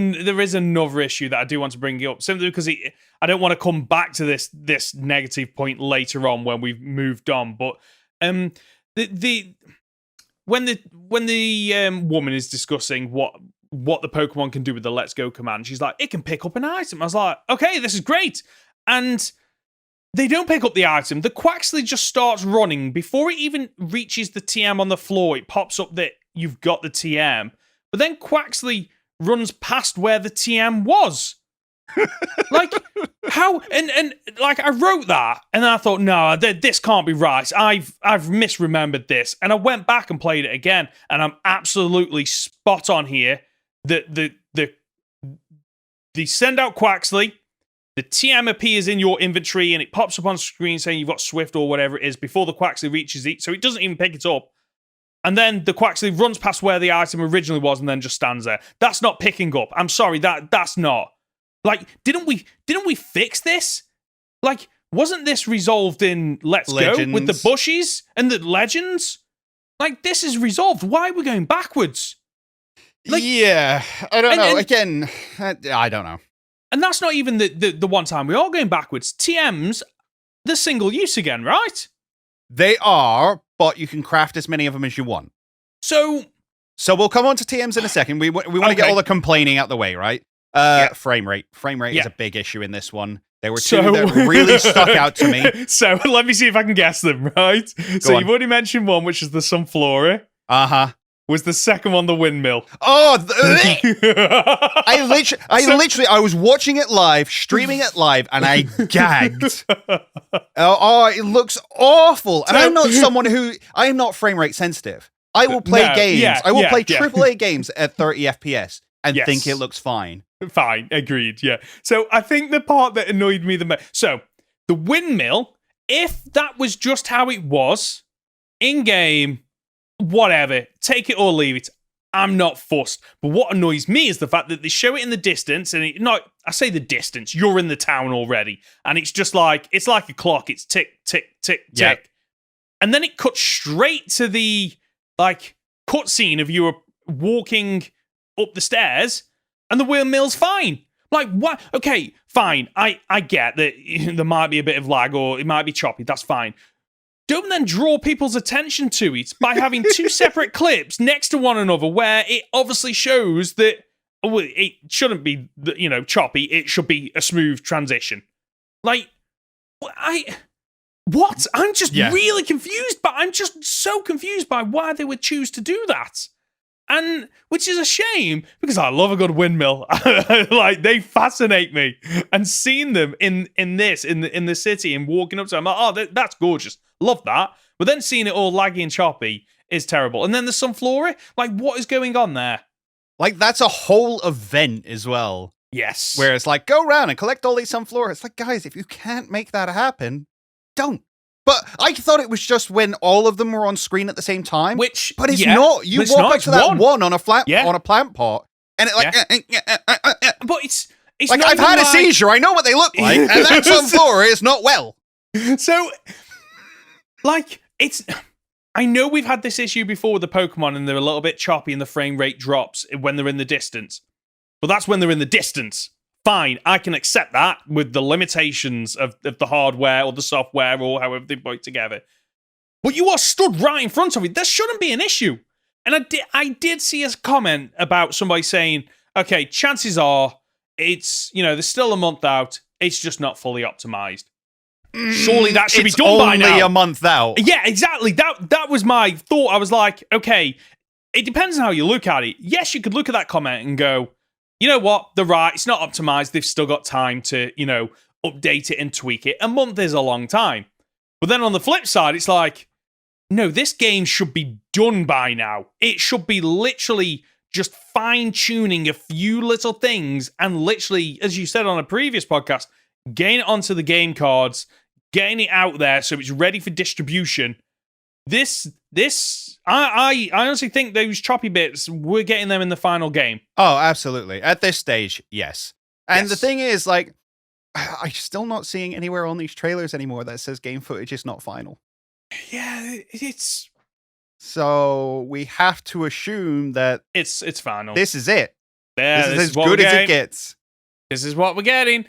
another issue that I do want to bring up, simply because I don't want to come back to this negative point later on when we've moved on. But when the woman is discussing what the Pokemon can do with the Let's Go command, she's like, it can pick up an item. I was like, okay, this is great. And they don't pick up the item. The Quaxley just starts running. Before it even reaches the TM on the floor, it pops up that you've got the TM. But then Quaxley runs past where the TM was. Like, how? And like, I wrote that, and I thought, no, this can't be right. I've misremembered this. And I went back and played it again, and I'm absolutely spot on here. The send out Quaxley, the TM appears in your inventory, and it pops up on screen saying you've got Swift or whatever it is before the Quaxley reaches it, so it doesn't even pick it up. And then the Quaxley runs past where the item originally was and then just stands there. That's not picking up. I'm sorry, that's not. Like, didn't we fix this? Like, wasn't this resolved in Let's Legends. Go with the bushes and the legends? Like, this is resolved. Why are we going backwards? Like, yeah, I don't know. Again, I don't know. And that's not even the one time we are going backwards. TMs, they're single use again, right? They are, but you can craft as many of them as you want. So we'll come on to TMs in a second. We want to get all the complaining out the way, right? Frame rate. Frame rate is a big issue in this one. There were two that really stuck out to me. So let me see if I can guess them, right? You've already mentioned one, which is the Sunflora. Uh-huh. Was the second one the windmill? Oh, I was watching it live, streaming it live, and I gagged. It looks awful. And I'm not frame rate sensitive. I will play games. I will play AAA games at 30 FPS and think it looks fine. Fine, agreed, yeah. So I think the part that annoyed me the most... So, the windmill, if that was just how it was, in-game... whatever, take it or leave it. I'm not fussed. But what annoys me is the fact that they show it in the distance, and I say the distance, you're in the town already, and it's just like, it's like a clock. It's tick, tick, tick, tick. And then it cuts straight to the, like, cutscene of you walking up the stairs, and the windmill's fine. Like, what? Okay, fine. I get that there might be a bit of lag, or it might be choppy. That's fine. don't then draw people's attention to it by having two separate clips next to one another where it obviously shows that it shouldn't be, choppy. It should be a smooth transition. Like, what? I'm just really confused, but I'm just so confused by why they would choose to do that. And which is a shame because I love a good windmill. Like, they fascinate me. And seeing them in the city and walking up to them, I'm like, that's gorgeous. Love that. But then seeing it all laggy and choppy is terrible. And then the Sunflora, like, what is going on there? Like, that's a whole event as well. Yes. Where it's like, go around and collect all these Sunflora. It's like, guys, if you can't make that happen, don't. But I thought it was just when all of them were on screen at the same time. But it's not. You walk up to that one on a plant pot, and it but it's like, I've had a seizure. I know what they look like, and that Sunflora is not well. So, like, I know we've had this issue before with the Pokemon, and they're a little bit choppy, and the frame rate drops when they're in the distance. But that's when they're in the distance. Fine, I can accept that with the limitations of the hardware or the software or however they put it together. But you are stood right in front of it. There shouldn't be an issue. And I did see a comment about somebody saying, okay, chances are it's, there's still a month out. It's just not fully optimized. Surely that should be done by now. It's only a month out. Yeah, exactly. That was my thought. I was like, okay, it depends on how you look at it. Yes, you could look at that comment and go, you know what? They're right. It's not optimized. They've still got time to, update it and tweak it. A month is a long time. But then on the flip side, it's like, no, this game should be done by now. It should be literally just fine-tuning a few little things and literally, as you said on a previous podcast, getting it onto the game cards, getting it out there so it's ready for distribution. I honestly think those choppy bits, we're getting them in the final game. Oh, absolutely. At this stage, yes. And the thing is, like, I'm still not seeing anywhere on these trailers anymore that says game footage is not final. Yeah, it's... So we have to assume that... It's final. This is it. Yeah, this is as good as it gets. This is what we're getting.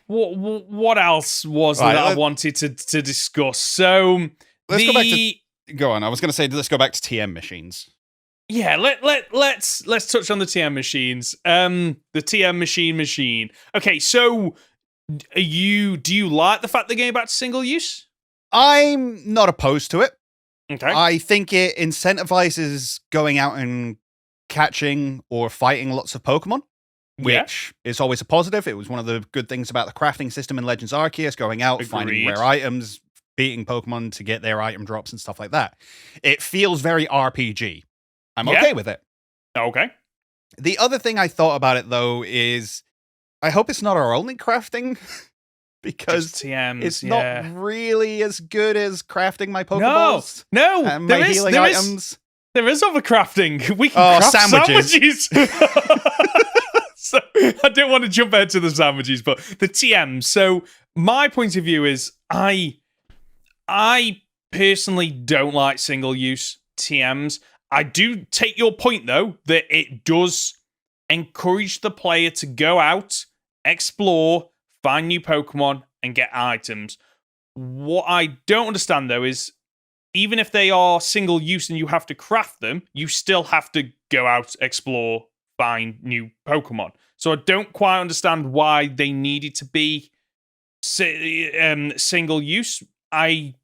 What else was that I wanted to discuss? So let's go back to. Go on. I was going to say let's go back to TM machines. Yeah, let's touch on the TM machines. The TM machine. Okay, so do you like the fact they're going back to single use? I'm not opposed to it. Okay. I think it incentivizes going out and catching or fighting lots of Pokemon, which is always a positive. It was one of the good things about the crafting system in Legends Arceus, going out, finding rare items, beating Pokemon to get their item drops and stuff like that. It feels very RPG. I'm okay with it. Okay. The other thing I thought about it, though, is I hope it's not our only crafting, because TMs, it's not really as good as crafting my Pokeballs. No, and my healing items. There is other crafting. We can craft sandwiches. So I didn't want to jump ahead to the sandwiches, but the TMs. So my point of view is I personally don't like single-use TMs. I do take your point, though, that it does encourage the player to go out, explore, find new Pokemon, and get items. What I don't understand, though, is even if they are single-use and you have to craft them, you still have to go out, explore, find new Pokemon. So I don't quite understand why they needed to be single-use. I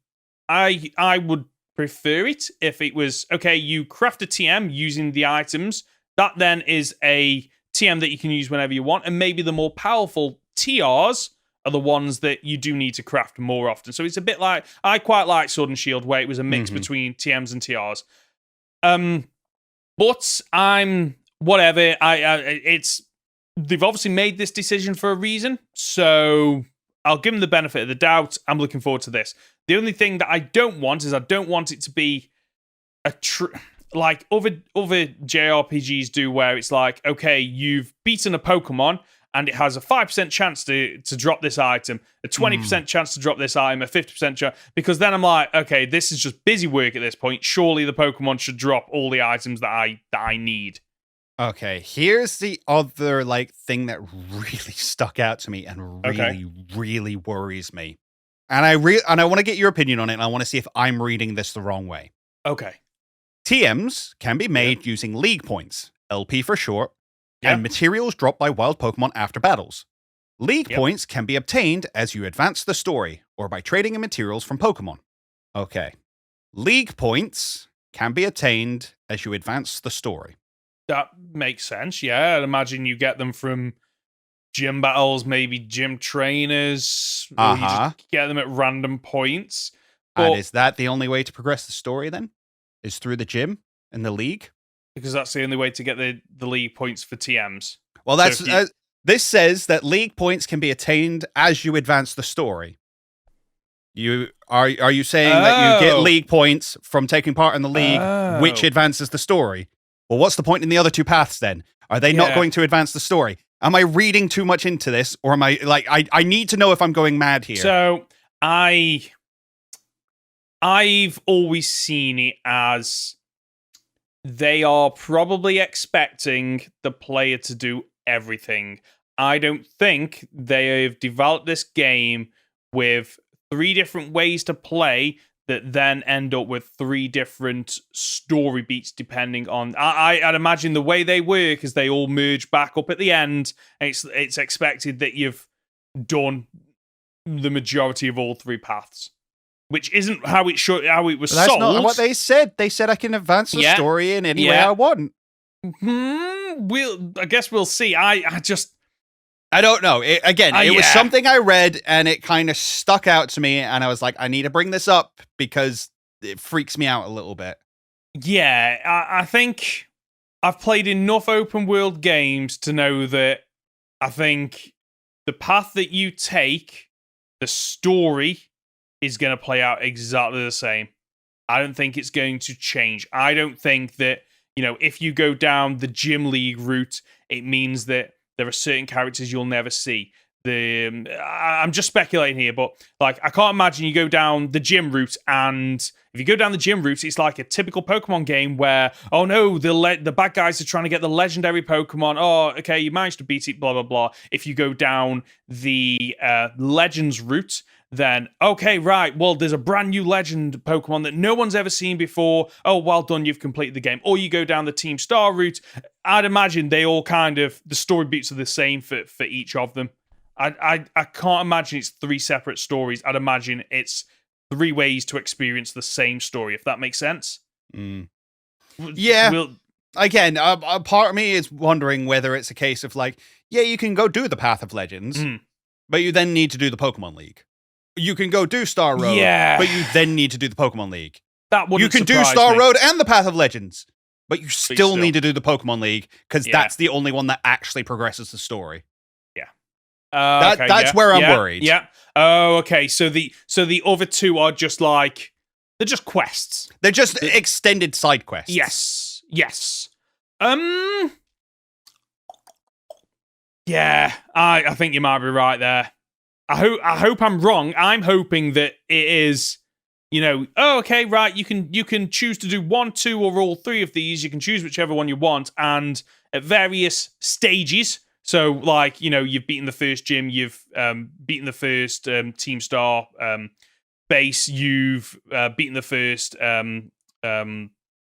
would prefer it if it was, okay, you craft a TM using the items. That then is a TM that you can use whenever you want. And maybe the more powerful TRs are the ones that you do need to craft more often. So it's a bit like, I quite like Sword and Shield, where it was a mix between TMs and TRs. But I'm whatever. They've obviously made this decision for a reason, so I'll give them the benefit of the doubt. I'm looking forward to this. The only thing that I don't want is I don't want it to be like other JRPGs do, where it's like, okay, you've beaten a Pokemon and it has a 5% chance to drop this item, a 20% chance to drop this item, a 50% chance, because then I'm like, okay, this is just busy work at this point. Surely the Pokemon should drop all the items that I need. Okay, here's the other thing that really stuck out to me and really worries me. and I want to get your opinion on it, and I want to see if I'm reading this the wrong way. Okay. TMs can be made using League points, LP for short, and materials dropped by wild Pokemon after battles. League points can be obtained as you advance the story, or by trading in materials from Pokemon. Okay. League points can be obtained as you advance the story. That makes sense, yeah. I'd imagine you get them from gym battles, maybe gym trainers. Or you just get them at random points. And is that the only way to progress the story, then? Is through the gym and the league? Because that's the only way to get the league points for TMs. Well, that's this says that league points can be attained as you advance the story. Are you saying that you get league points from taking part in the league, which advances the story? Well, what's the point in the other two paths then? Are they not going to advance the story? Am I reading too much into this, or am I like I need to know if I'm going mad here? So I've always seen it as they are probably expecting the player to do everything. I don't think they have developed this game with 3 different ways to play that then end up with 3 different story beats depending on... I'd imagine the way they work is they all merge back up at the end, and it's expected that you've done the majority of all 3 paths. Which isn't how it was sold. That's not what they said. They said I can advance the story in any way I want. I guess we'll see. I don't know. It was something I read, and it kind of stuck out to me, and I was like, I need to bring this up because it freaks me out a little bit. Yeah, I think I've played enough open world games to know that I think the path that you take, the story is going to play out exactly the same. I don't think it's going to change. I don't think that, if you go down the gym league route, it means that there are certain characters you'll never see. I'm just speculating here, but I can't imagine you go down the gym route, and if you go down the gym route, it's like a typical Pokemon game where, oh no, the bad guys are trying to get the legendary Pokemon. Oh, okay, you managed to beat it, blah, blah, blah. If you go down the Legends route, then, okay, right, well, there's a brand new legend Pokemon that no one's ever seen before. Oh, well done, you've completed the game. Or you go down the Team Star route. I'd imagine they all the story beats are the same for each of them. I can't imagine it's 3 separate stories. I'd imagine it's 3 ways to experience the same story, if that makes sense. Yeah. Again, a part of me is wondering whether it's a case of you can go do the Path of Legends, but you then need to do the Pokemon League. You can go do Star Road, but you then need to do the Pokemon League. You can do Star Road and the Path of Legends, but you still need to do the Pokemon League because that's the only one that actually progresses the story. Yeah, that's where I'm worried. Yeah. Oh, okay. So the other 2 are just they're just quests. They're just extended side quests. Yes. Yeah, I think you might be right there. I hope I'm wrong. I'm hoping that it is, okay, right, you can choose to do 1, 2, or all 3 of these. You can choose whichever one you want, and at various stages. So, you've beaten the first gym, you've beaten the first Team Star base, you've beaten the first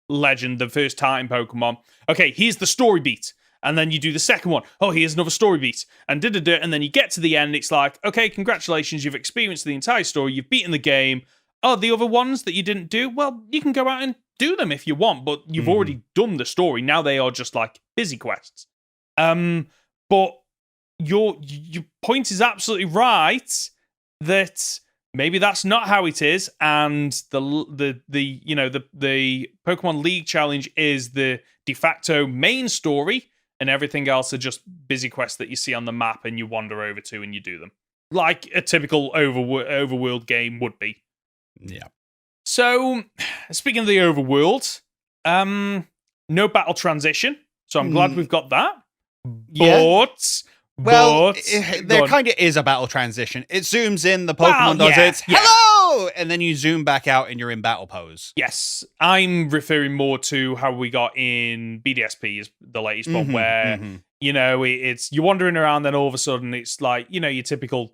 legend, the first Titan Pokemon. Okay, here's the story beat. And then you do the second one. Oh, here's another story beat. And and then you get to the end. It's like, okay, congratulations. You've experienced the entire story. You've beaten the game. Oh, the other ones that you didn't do? Well, you can go out and do them if you want. But you've already done the story. Now they are just busy quests. But your point is absolutely right that maybe that's not how it is. And the Pokemon League Challenge is the de facto main story. And everything else are just busy quests that you see on the map and you wander over to and you do them. Like a typical overworld game would be. Yeah. So, speaking of the overworld, no battle transition. So I'm glad we've got that. But there kind of is a battle transition. It zooms in, the Pokemon does its hello, and then you zoom back out and you're in battle pose. Yes, I'm referring more to how we got in BDSP, is the latest one, where it's you're wandering around, then all of a sudden it's your typical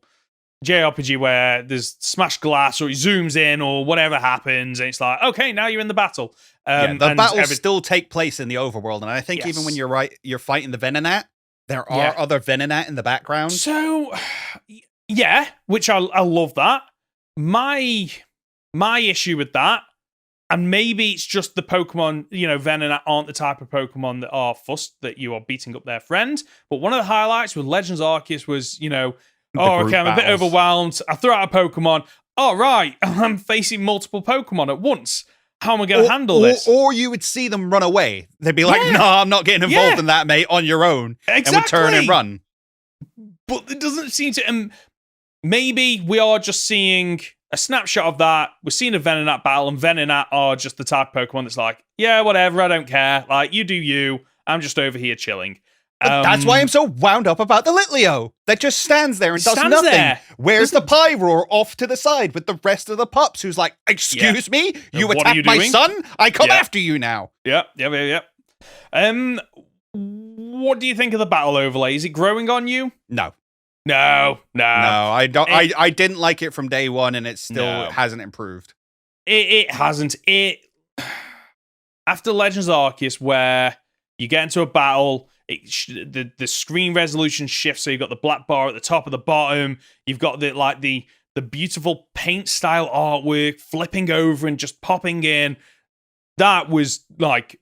JRPG where there's smashed glass or it zooms in or whatever happens, and it's like, okay, now you're in the battle. The battles still take place in the overworld, and I think even when you're fighting the Venonat, there are other Venonat in the background. So, yeah, which I love that. My issue with that, and maybe it's just the Pokemon, Venonat aren't the type of Pokemon that are fussed that you are beating up their friend. But one of the highlights with Legends Arceus was, okay, I'm a bit overwhelmed. I throw out a Pokemon. All right, I'm facing multiple Pokemon at once. How am I going to handle this? Or you would see them run away. They'd be like, no, I'm not getting involved in that, mate, on your own. Exactly. And would turn and run. But it doesn't seem to... maybe we are just seeing a snapshot of that. We're seeing a Venonat battle, and Venonat are just the type of Pokemon that's like, yeah, whatever, I don't care. Like, you do you. I'm just over here chilling. But that's why I'm so wound up about the Litleo that just stands there and does nothing. Where's the Pyroar off to the side with the rest of the pups who's like, excuse me? You attacked my son? I come after you now. Yeah. What do you think of the battle overlay? Is it growing on you? No. No, I don't. I didn't like it from day one, and it still hasn't improved. It hasn't. After Legends Arceus, where you get into a battle, the screen resolution shifts, so you've got the black bar at the top of the bottom. You've got the beautiful paint style artwork flipping over and just popping in. That was like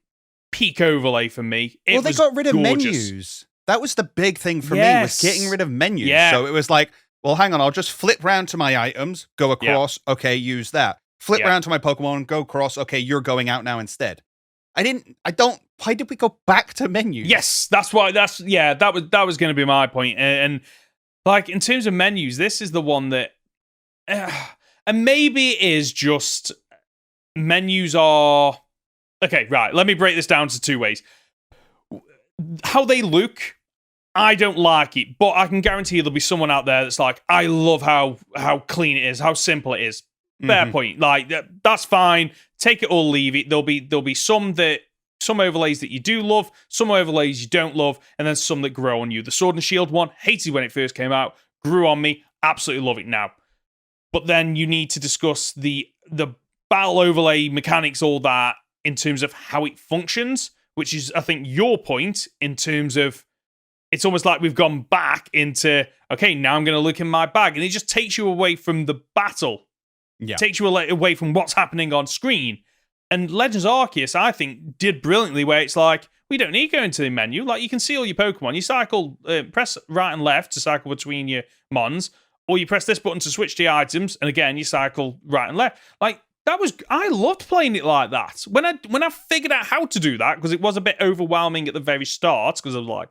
peak overlay for me. They got rid of menus. That was the big thing for me, was getting rid of menus. Yeah. So it was like, well, hang on, I'll just flip round to my items, go across, okay, use that. Flip round to my Pokemon, go across, okay, you're going out now instead. Why did we go back to menus? Yes, that was going to be my point. And like, in terms of menus, this is the one that, and maybe it is just menus are, okay, right, let me break this down to two ways. How they look, I don't like it, but I can guarantee there'll be someone out there that's like, I love how clean it is, how simple it is. Fair point. Like, that's fine. Take it or leave it. There'll be some overlays that you do love, some overlays you don't love, and then some that grow on you. The Sword and Shield one, hated when it first came out, grew on me, absolutely love it now. But then you need to discuss the battle overlay mechanics, all that, in terms of how it functions, which is, I think, your point in terms of it's almost like we've gone back into, okay, now I'm going to look in my bag, and it just takes you away from the battle. Yeah. It takes you away from what's happening on screen. And Legends Arceus, I think, did brilliantly where it's like, we don't need to go into the menu. Like, you can see all your Pokemon. You cycle, press right and left to cycle between your Mons, or you press this button to switch the items, and again, you cycle right and left. Like, I loved playing it like that. When I figured out how to do that, because it was a bit overwhelming at the very start, because I was like,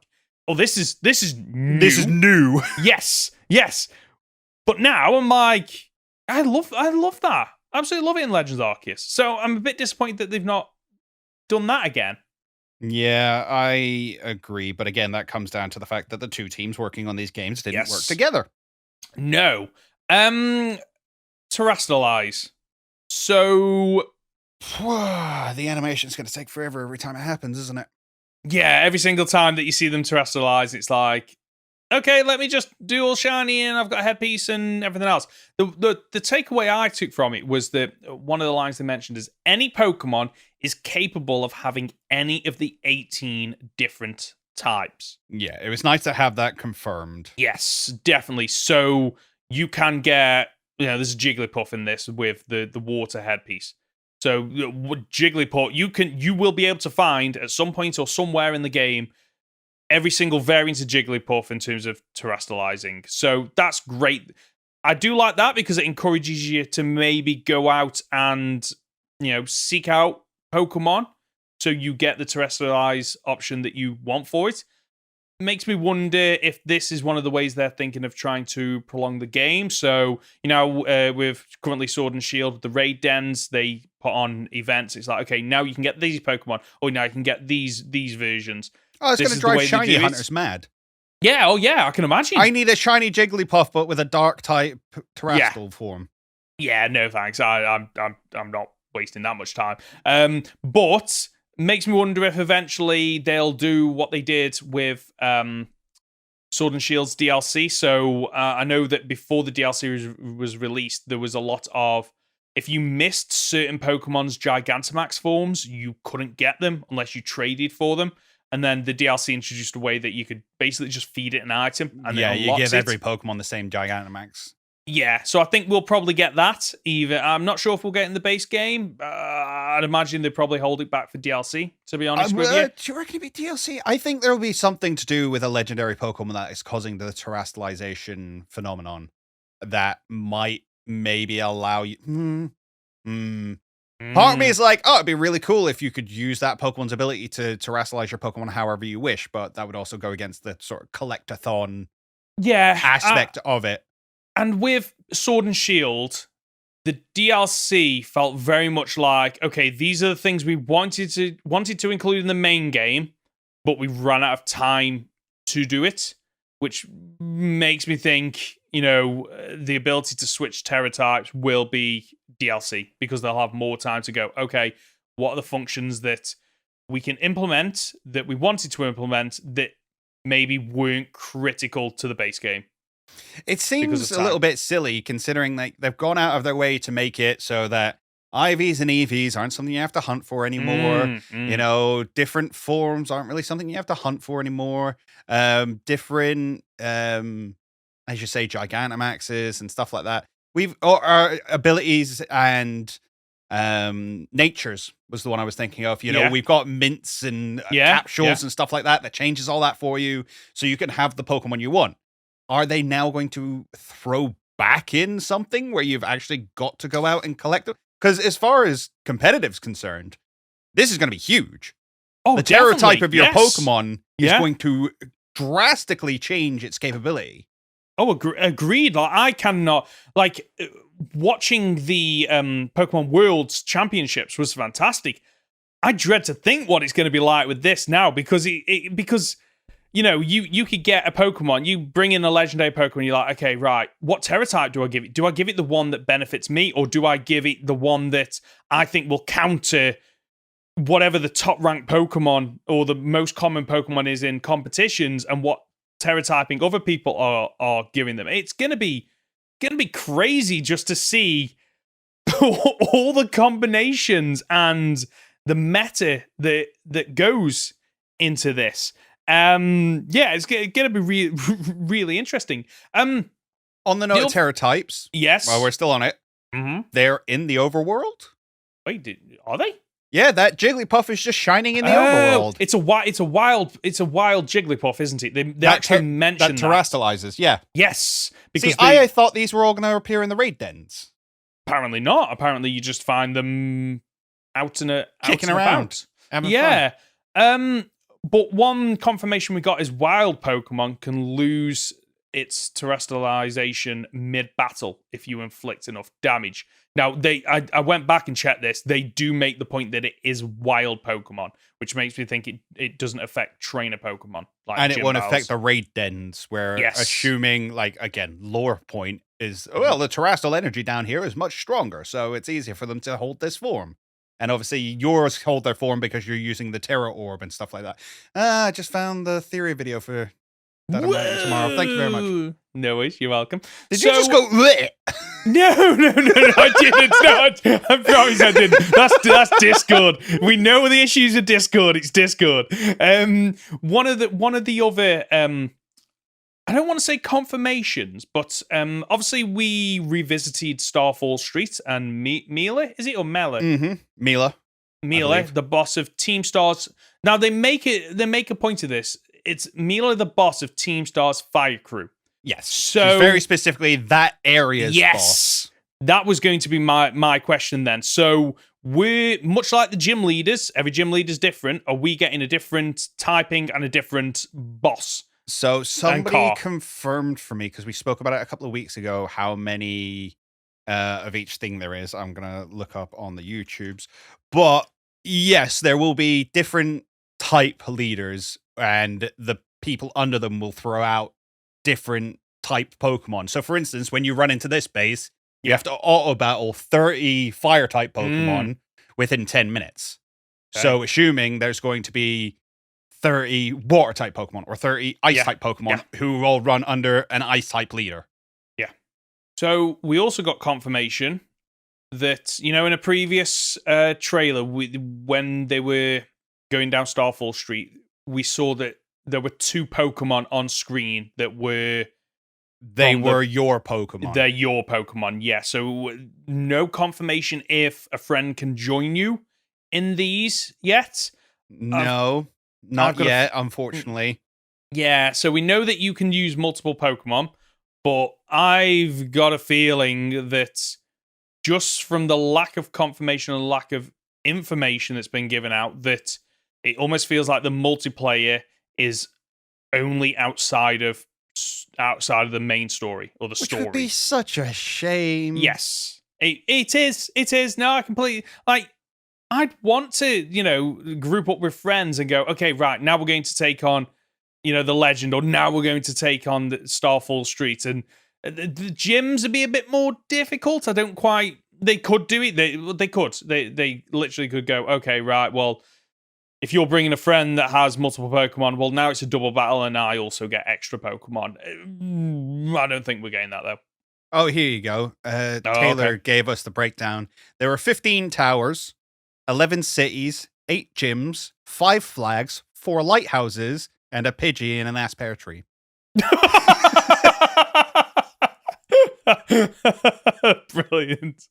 oh, this is new. This is new. Yes. But now I'm like, I love that. Absolutely love it in Legends Arceus. So I'm a bit disappointed that they've not done that again. Yeah, I agree. But again, that comes down to the fact that the two teams working on these games didn't work together. No. Terrestrialize. So the animation's going to take forever every time it happens, isn't it? Yeah, every single time that you see them terrestrialize, it's like, okay, let me just do all shiny and I've got a headpiece and everything else. The takeaway I took from it was that one of the lines they mentioned is any Pokemon is capable of having any of the 18 different types. Yeah, it was nice to have that confirmed. Yes, definitely. So you can get, there's a Jigglypuff in this with the water headpiece. So Jigglypuff, you will be able to find at some point or somewhere in the game every single variant of Jigglypuff in terms of terrestrializing. So that's great. I do like that because it encourages you to maybe go out and, seek out Pokemon so you get the terrestrialize option that you want for it. Makes me wonder if this is one of the ways they're thinking of trying to prolong the game. So, with currently Sword and Shield, the raid dens, they put on events. It's like, okay, now you can get these Pokemon, or now you can get these versions. Oh, it's going to drive shiny hunters mad. Yeah, I can imagine. I need a shiny Jigglypuff, but with a dark type terrestrial form. Yeah, no thanks. I'm not wasting that much time. But makes me wonder if eventually they'll do what they did with Sword and Shield's DLC. So I know that before the DLC was released, there was a lot of, if you missed certain Pokemon's Gigantamax forms, you couldn't get them unless you traded for them. And then the DLC introduced a way that you could basically just feed it an item. And yeah, it you give it. every Pokemon the same Gigantamax. Yeah, so I think we'll probably get that. Either I'm not sure if we'll get in the base game. I'd imagine they probably hold it back for DLC. To be honest with you, do you reckon it'll be DLC? I think there will be something to do with a legendary Pokemon that is causing the terrestrialization phenomenon that might maybe allow you. Part of me is like, oh, it'd be really cool if you could use that Pokemon's ability to terrestrialize your Pokemon however you wish, but that would also go against the sort of collectathon aspect of it. And with Sword and Shield, the DLC felt very much like, okay, these are the things we wanted to include in the main game, but we ran out of time to do it, which makes me think, the ability to switch Terra types will be DLC because they'll have more time to go, okay, what are the functions that we can implement that we wanted to implement that maybe weren't critical to the base game? It seems a little bit silly considering they've gone out of their way to make it so that IVs and EVs aren't something you have to hunt for anymore. Different forms aren't really something you have to hunt for anymore. Different, as you say, Gigantamaxes and stuff like that. Our abilities and natures was the one I was thinking of. We've got mints and capsules and stuff like that changes all that for you so you can have the Pokemon you want. Are they now going to throw back in something where you've actually got to go out and collect them? Because as far as competitive's concerned, this is going to be huge. Oh, the Terra type of your Pokemon is going to drastically change its capability. Oh, agreed. Like, I cannot, watching the Pokemon Worlds Championships was fantastic. I dread to think what it's going to be like with this now because you could get a Pokemon, you bring in a legendary Pokemon, you're like, okay, right, what Terra type do I give it? Do I give it the one that benefits me, or do I give it the one that I think will counter whatever the top ranked Pokemon or the most common Pokemon is in competitions and what Terra typing other people are giving them? It's gonna be crazy just to see all the combinations and the meta that goes into this. It's gonna be really interesting. On the note of Terra types, yes. Well, we're still on it. Mm-hmm. They're in the overworld. Wait, are they? Yeah, that Jigglypuff is just shining in the overworld. It's a wild Jigglypuff, isn't it? They actually mentioned that terrestrializes. Yeah. Yes. Because I thought these were all going to appear in the raid dens. Apparently not. Apparently you just find them kicking around. Yeah. But one confirmation we got is wild Pokemon can lose its terrestrialization mid-battle if you inflict enough damage. Now, I went back and checked this. They do make the point that it is wild Pokemon, which makes me think it doesn't affect trainer Pokemon. And it won't affect the raid dens, where assuming, again, lore point is, the terrestrial energy down here is much stronger, so it's easier for them to hold this form. And obviously, yours hold their form because you're using the Terra Orb and stuff like that. I just found the theory video for that I'm writing tomorrow. Thank you very much. No worries, you're welcome. Did you just go, bleh? No, I didn't. No, I promise I didn't. That's Discord. We know the issues of Discord. It's Discord. One of the other I don't want to say confirmations, but obviously we revisited Starfall Street and Mila, is it, or Mela? Mm-hmm. Mila, the boss of Team Star's. Now they make a point of this. It's Mila, the boss of Team Star's fire crew. Yes. So she's very specifically that area's boss. That was going to be my question then. So we're much like the gym leaders. Every gym leader's different. Are we getting a different typing and a different boss? So somebody confirmed for me, because we spoke about it a couple of weeks ago, how many of each thing there is. I'm going to look up on the YouTubes. But yes, there will be different type leaders, and the people under them will throw out different type Pokemon. So for instance, when you run into this base, you have to auto battle 30 fire type Pokemon within 10 minutes. Okay. So assuming there's going to be 30 water type Pokemon or 30 ice type Pokemon who all run under an ice type leader. Yeah. So we also got confirmation that, in a previous trailer, when they were going down Starfall Street, we saw that there were 2 Pokemon on screen that were... They were your Pokemon. They're your Pokemon, yeah. So no confirmation if a friend can join you in these yet. No, not yet, unfortunately. Yeah, so we know that you can use multiple Pokemon, but I've got a feeling that just from the lack of confirmation and lack of information that's been given out, that it almost feels like the multiplayer is only outside of the main story or the story. Which would be such a shame. Yes, it is. No, I completely I'd want to, group up with friends and go, okay, right, now we're going to take on, the Legend, or now we're going to take on the Starfall Street, and the gyms would be a bit more difficult. They could do it. They could. They literally could go, okay, right, well, if you're bringing a friend that has multiple Pokemon, well, now it's a double battle, and I also get extra Pokemon. I don't think we're getting that, though. Oh, here you go. Taylor gave us the breakdown. There were 15 towers, 11 cities, 8 gyms, 5 flags, 4 lighthouses, and a Pidgey in an ass pear tree. Brilliant.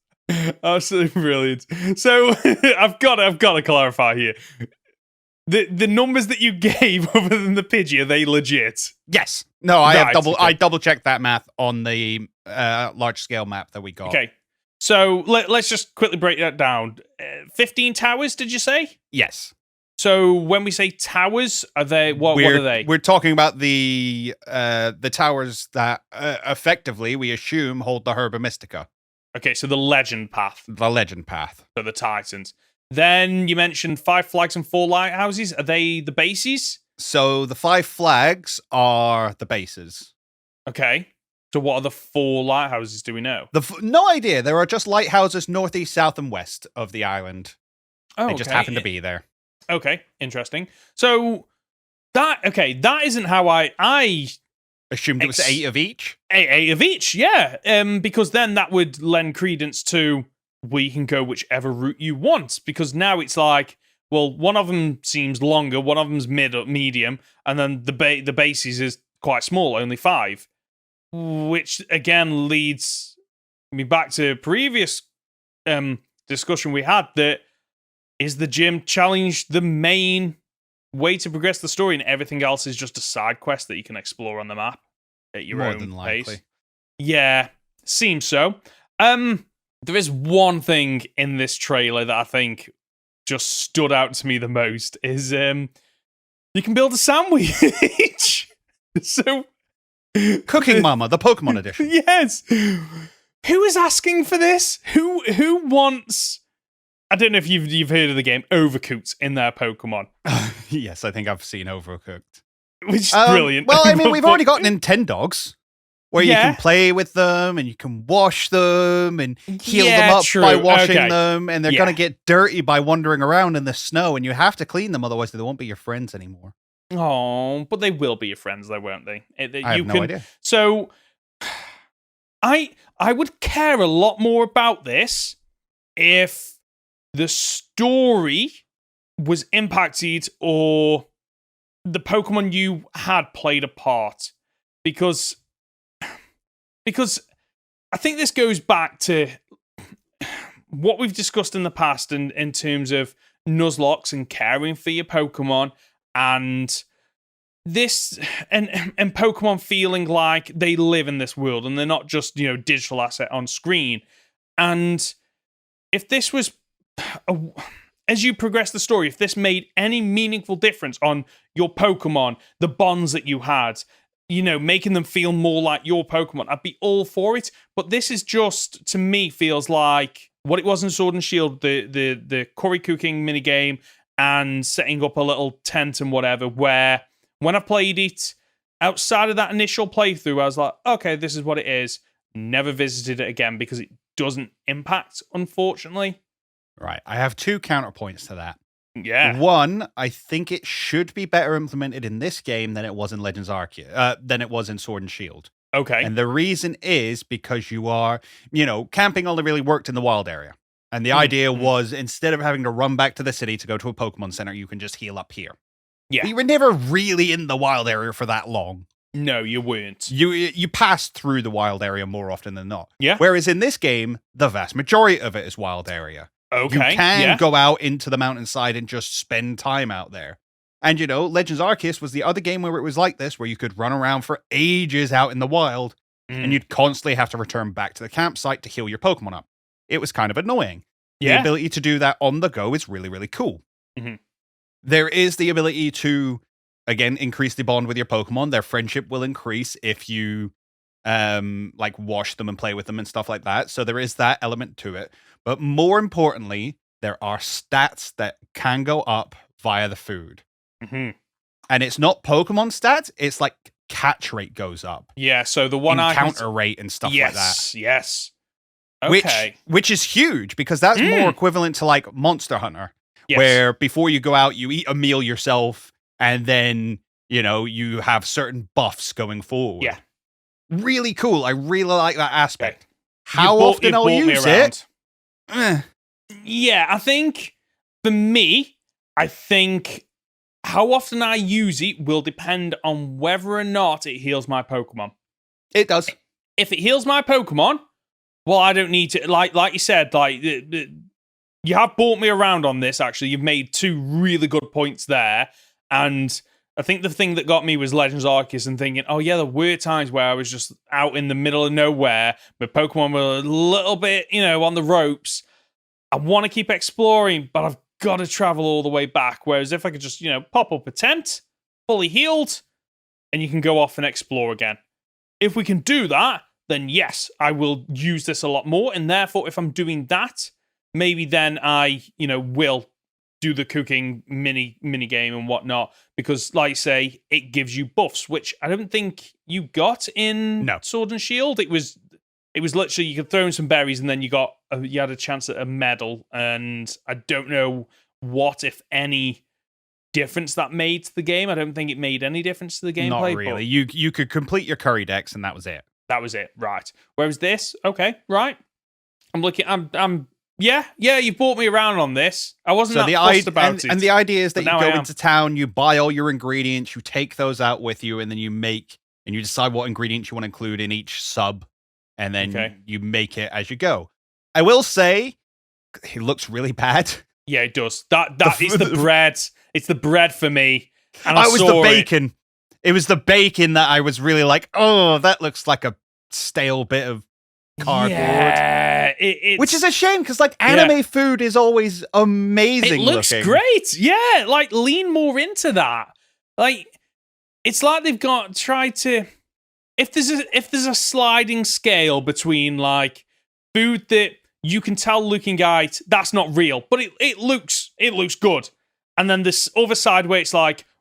Absolutely brilliant. So I've got to clarify here. The numbers that you gave, other than the Pidgey, are they legit? Yes. No, I double checked that math on the large scale map that we got. Okay. So let's just quickly break that down. 15 towers, did you say? Yes. So when we say towers, are they what are they? We're talking about the towers that effectively we assume hold the Herba Mystica. Okay, so the Legend Path. The Legend Path. So the Titans. Then you mentioned 5 flags and 4 lighthouses. Are they the bases? So the 5 flags are the bases. Okay. So what are the 4 lighthouses, do we know? No idea. There are just lighthouses northeast, south, and west of the island. Oh, they just happen to be there. Okay, interesting. So that isn't how I assumed it was 8 of each. 8 of each, yeah. Because then that would lend credence to we can go whichever route you want. Because now it's like, well, one of them seems longer, one of them's medium, and then the bases is quite small, only 5. Which again leads me back to previous discussion we had, that is the gym challenge the main way to progress the story, and everything else is just a side quest that you can explore on the map at your own pace. Yeah, seems so. There is one thing in this trailer that I think just stood out to me the most, is you can build a sandwich. So Cooking Mama, the Pokemon edition. Yes. Who is asking for this? Who wants... I don't know if you've heard of the game Overcooked in their Pokemon. Yes, I think I've seen Overcooked. Which is brilliant. Well, I mean, we've already got Nintendogs, where you can play with them, and you can wash them, and heal them up by washing them, and they're going to get dirty by wandering around in the snow, and you have to clean them, otherwise they won't be your friends anymore. Oh, but they will be your friends, though, won't they? I have no idea. So, I would care a lot more about this if the story was impacted or the Pokemon you had played a part. Because I think this goes back to what we've discussed in the past in terms of Nuzlocke and caring for your Pokemon, and this and Pokemon feeling like they live in this world and they're not just, digital asset on screen. And if this was as you progress the story, if this made any meaningful difference on your Pokemon, the bonds that you had, making them feel more like your Pokemon, I'd be all for it. But this is just, to me, feels like what it was in Sword and Shield, the curry cooking minigame and setting up a little tent and whatever, where when I played it, outside of that initial playthrough, I was like, okay, this is what it is. Never visited it again because it doesn't impact, unfortunately. Right. I have 2 counterpoints to that. Yeah. One, I think it should be better implemented in this game than it was in Legends Arceus, than it was in Sword and Shield. Okay. And the reason is because you are, camping only really worked in the wild area. And the idea was instead of having to run back to the city to go to a Pokemon Center, you can just heal up here. Yeah. But you were never really in the wild area for that long. No, you weren't. You passed through the wild area more often than not. Yeah. Whereas in this game, the vast majority of it is wild area. Okay. You can go out into the mountainside and just spend time out there. And, Legends Arceus was the other game where it was like this, where you could run around for ages out in the wild, and you'd constantly have to return back to the campsite to heal your Pokemon up. It was kind of annoying. Yeah. The ability to do that on the go is really, really cool. Mm-hmm. There is the ability to, again, increase the bond with your Pokemon. Their friendship will increase if you, wash them and play with them and stuff like that. So there is that element to it. But more importantly, there are stats that can go up via the food. Mm-hmm. And it's not Pokemon stats. It's like catch rate goes up. Yeah, so the one encounter rate and stuff like that. Yes. Okay. Which is huge because that's more equivalent to like Monster Hunter, where before you go out, you eat a meal yourself, and then you have certain buffs going forward. Yeah. Really cool. I really like that aspect. Okay. How often I'll use it? Yeah, I think for me, how often I use it will depend on whether or not it heals my Pokemon. It does. If it heals my Pokemon, well, I don't need to. Like you said, you have brought me around on this. Actually, you've made two really good points there, and I think the thing that got me was Legends Arceus and thinking, oh yeah, there were times where I was just out in the middle of nowhere, but Pokemon were a little bit, on the ropes. I want to keep exploring, but I've got to travel all the way back. Whereas if I could just, pop up a tent, fully healed, and you can go off and explore again. If we can do that, then yes, I will use this a lot more. And therefore, if I'm doing that, maybe then I, will do the cooking mini game and whatnot. Because, like you say, it gives you buffs, which I don't think you got in Sword and Shield. It was literally you could throw in some berries and then you had a chance at a medal. And I don't know what, if any, difference that made to the game. I don't think it made any difference to the gameplay. Not really. You could complete your curry decks and that was it. That was it, right? Whereas this, okay, right. Yeah, you've brought me around on this. I wasn't fussed about it. And the idea is that you go into town, you buy all your ingredients, you take those out with you, and then you decide what ingredients you want to include in each sub, and then you make it as you go. I will say, it looks really bad. Yeah, it does. That is the bread. It's the bread for me. And it was the bacon. It was the bacon that I was really like, oh, that looks like a stale bit of cardboard. Yeah, which is a shame because anime food is always amazing. It looks great. Yeah, lean more into that. It's like they've tried to. If there's a sliding scale between food that you can tell looking at, that's not real, but it looks good, and then this other side where it's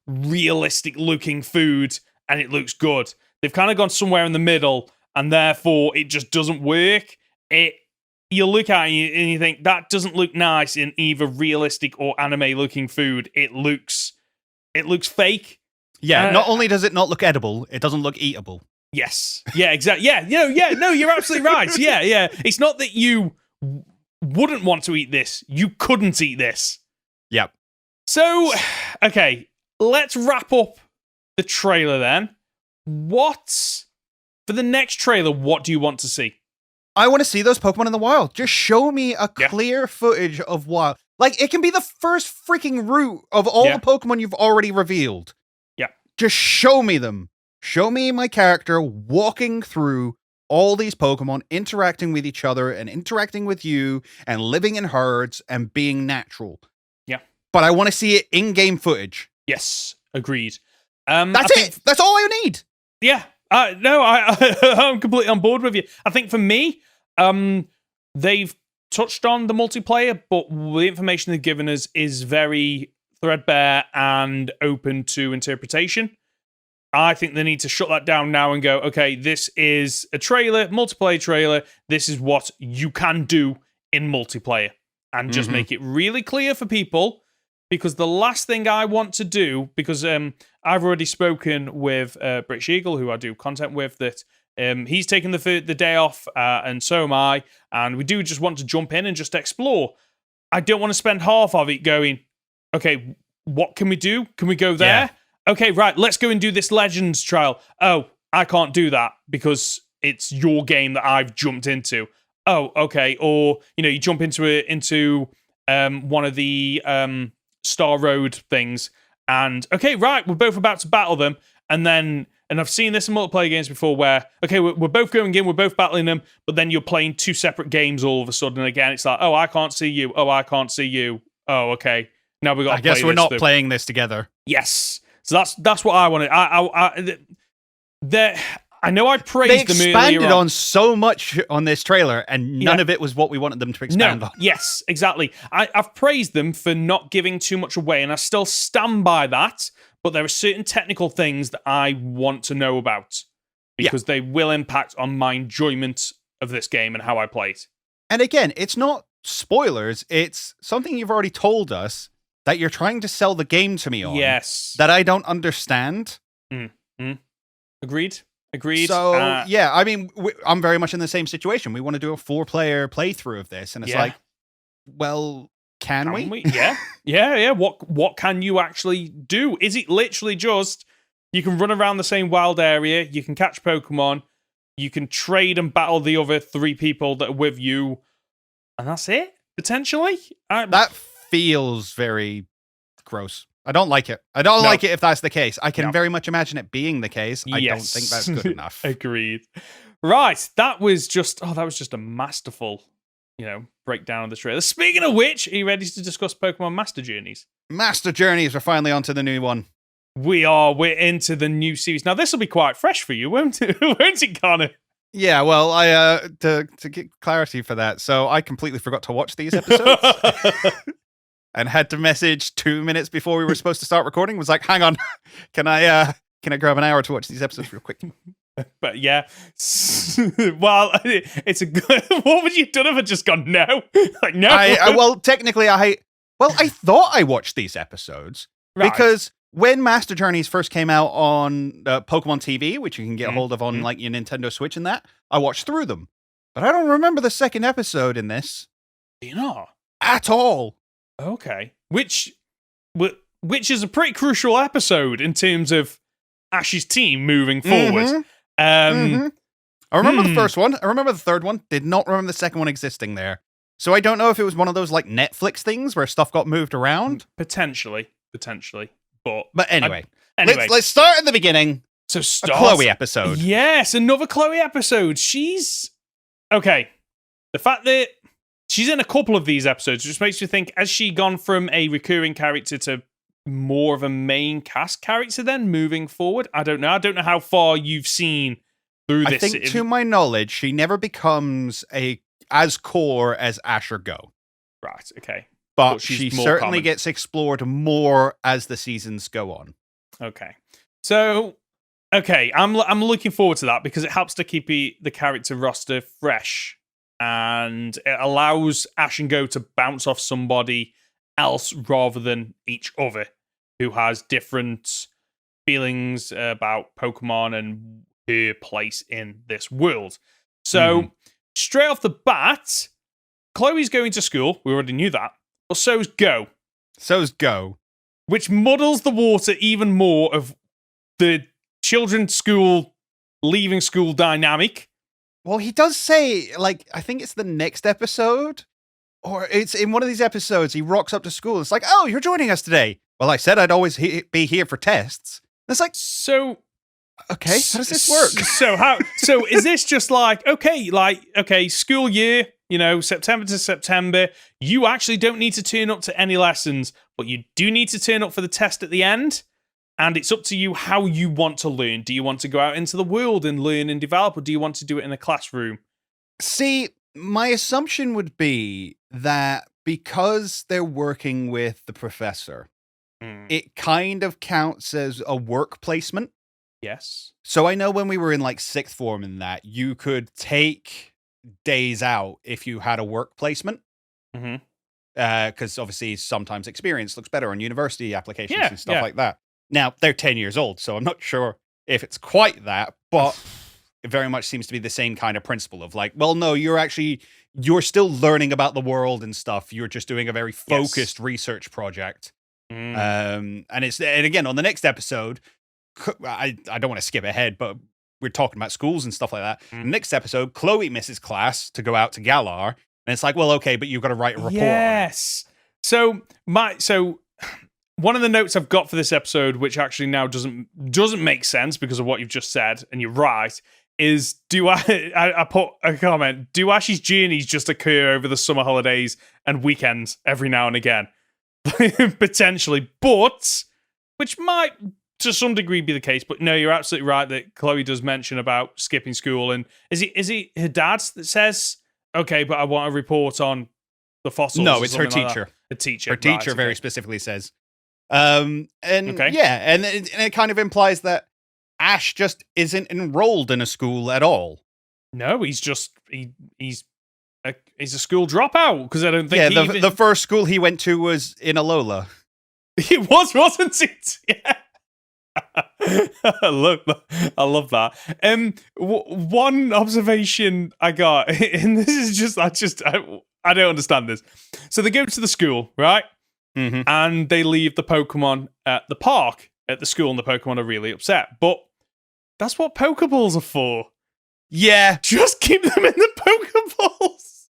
realistic looking food and it looks good. They've kind of gone somewhere in the middle, and therefore it just doesn't work. You look at it and you think that doesn't look nice in either realistic or anime looking food. It looks fake. Yeah, not only does it not look edible, it doesn't look eatable. Yes. Yeah, exactly. Yeah. No, you're absolutely right. Yeah. It's not that you wouldn't want to eat this. You couldn't eat this. Yep. So, okay, let's wrap up the trailer then. For the next trailer, what do you want to see? I want to see those Pokemon in the wild. Just show me a clear footage of wild. It can be the first freaking route of all the Pokemon you've already revealed. Yeah. Just show me them. Show me my character walking through all these Pokemon, interacting with each other and interacting with you and living in herds and being natural. Yeah. But I want to see it in-game footage. Yes, agreed. That's it. That's all I need. Yeah. No, I'm completely on board with you. I think for me, they've touched on the multiplayer, but the information they've given us is very threadbare and open to interpretation. I think they need to shut that down now and go, okay, this is a trailer, multiplayer trailer. This is what you can do in multiplayer. And just make it really clear for people. because the last thing I want to do, because I've already spoken with British Eagle, who I do content with, that he's taken the day off, and so am I, and we do just want to jump in and just explore. I don't want to spend half of it going, okay, what can we do? Can we go there? Yeah. Okay, right, let's go and do this Legends trial. Oh, I can't do that because it's your game that I've jumped into. Oh, okay. Or, you jump into one of the Star Road things, and okay, right, we're both about to battle them, and I've seen this in multiplayer games before where, okay, we're both going in, we're both battling them, but then you're playing two separate games all of a sudden, and again, it's like, oh, I can't see you. Oh, I can't see you. Oh, okay. Now we got to play this. I guess we're not playing this together. Yes. So that's what I wanted. I know I praised them earlier. They expanded on so much on this trailer, and none of it was what we wanted them to expand on. Yes, exactly. I've praised them for not giving too much away, and I still stand by that. But there are certain technical things that I want to know about because they will impact on my enjoyment of this game and how I play it. And again, it's not spoilers. It's something you've already told us that you're trying to sell the game to me on. Yes. That I don't understand. Agreed. So, I mean, I'm very much in the same situation. We want to do a 4-player playthrough of this. And it's like, well, can we? Yeah. What can you actually do? Is it literally just, you can run around the same wild area, you can catch Pokemon, you can trade and battle the other 3 people that are with you, and that's it? Potentially? That feels very gross. I don't like it. I don't like it if that's the case. I can very much imagine it being the case. I don't think that's good enough. Agreed. Right. That was just a masterful, breakdown of the trailer. Speaking of which, are you ready to discuss Pokemon Master Journeys? Master Journeys, we're finally onto the new one. We're into the new series. Now, this will be quite fresh for you, won't it, Conor? Yeah, well, I to get clarity for that, so I completely forgot to watch these episodes. And had to message 2 minutes before we were supposed to start recording. Was like, hang on, can I grab an hour to watch these episodes real quick? But yeah, well, it's a good. What would you done if I just gone no? Like no. Well, technically, I thought I watched these episodes because when Master Journeys first came out on Pokemon TV, which you can get a hold of on like your Nintendo Switch and that, I watched through them, but I don't remember the second episode in this. You know, at all. Okay, which is a pretty crucial episode in terms of Ash's team moving forward. I remember the first one. I remember the third one. Did not remember the second one existing there. So I don't know if it was one of those like Netflix things where stuff got moved around. Potentially. But anyway. Let's start at the beginning. So a Chloe episode. Yes, another Chloe episode. She's okay. The fact that she's in a couple of these episodes just makes you think, has she gone from a recurring character to more of a main cast character then moving forward? I don't know. I don't know how far you've seen through this. I think, to my knowledge, she never becomes as core as Ash or Go. Right, okay. But she certainly gets explored more as the seasons go on. Okay. So, I'm looking forward to that because it helps to keep the character roster fresh. And it allows Ash and Go to bounce off somebody else rather than each other who has different feelings about Pokemon and her place in this world. So, straight off the bat, Chloe's going to school. We already knew that. But so's Go. Which muddles the water even more of the children's school, leaving school dynamic. Well, he does say, like, I think it's the next episode, or it's in one of these episodes, he rocks up to school. It's like, oh, you're joining us today. Well, I said I'd always be here for tests. It's like, so, okay, how does this work? So is this just like, okay, school year, September to September, you actually don't need to turn up to any lessons, but you do need to turn up for the test at the end? And it's up to you how you want to learn. Do you want to go out into the world and learn and develop, or do you want to do it in a classroom? See, my assumption would be that because they're working with the professor, it kind of counts as a work placement. Yes. So I know when we were in like 6th form and that, you could take days out if you had a work placement. because obviously sometimes experience looks better on university applications and stuff yeah. like that. Now, they're 10 years old, so I'm not sure if it's quite that, but it very much seems to be the same kind of principle of like, well, no, you're still learning about the world and stuff. You're just doing a very focused research project. And again, on the next episode, I don't want to skip ahead, but we're talking about schools and stuff like that. The next episode, Chloe misses class to go out to Galar, and it's like, well, okay, but you've got to write a report. Yes. So one of the notes I've got for this episode, which actually now doesn't make sense because of what you've just said, and you're right, is I put a comment, do Ash's journeys just occur over the summer holidays and weekends every now and again? Potentially, but which might to some degree be the case, but no, you're absolutely right that Chloe does mention about skipping school, and is it her dad that says, okay, but I want a report on the fossils? No, it's her teacher. Like the teacher. Her teacher very specifically says. And it kind of implies that Ash just isn't enrolled in a school at all. No, he's just he's a school dropout because I don't think the first school he went to was in Alola. It was, wasn't it? Yeah. I love that. One observation I got, and this is just I don't understand this. So they go to the school, right? Mm-hmm. And they leave the Pokemon at the park at the school, and the Pokemon are really upset. But that's what Pokeballs are for. Yeah. Just keep them in the Pokeballs.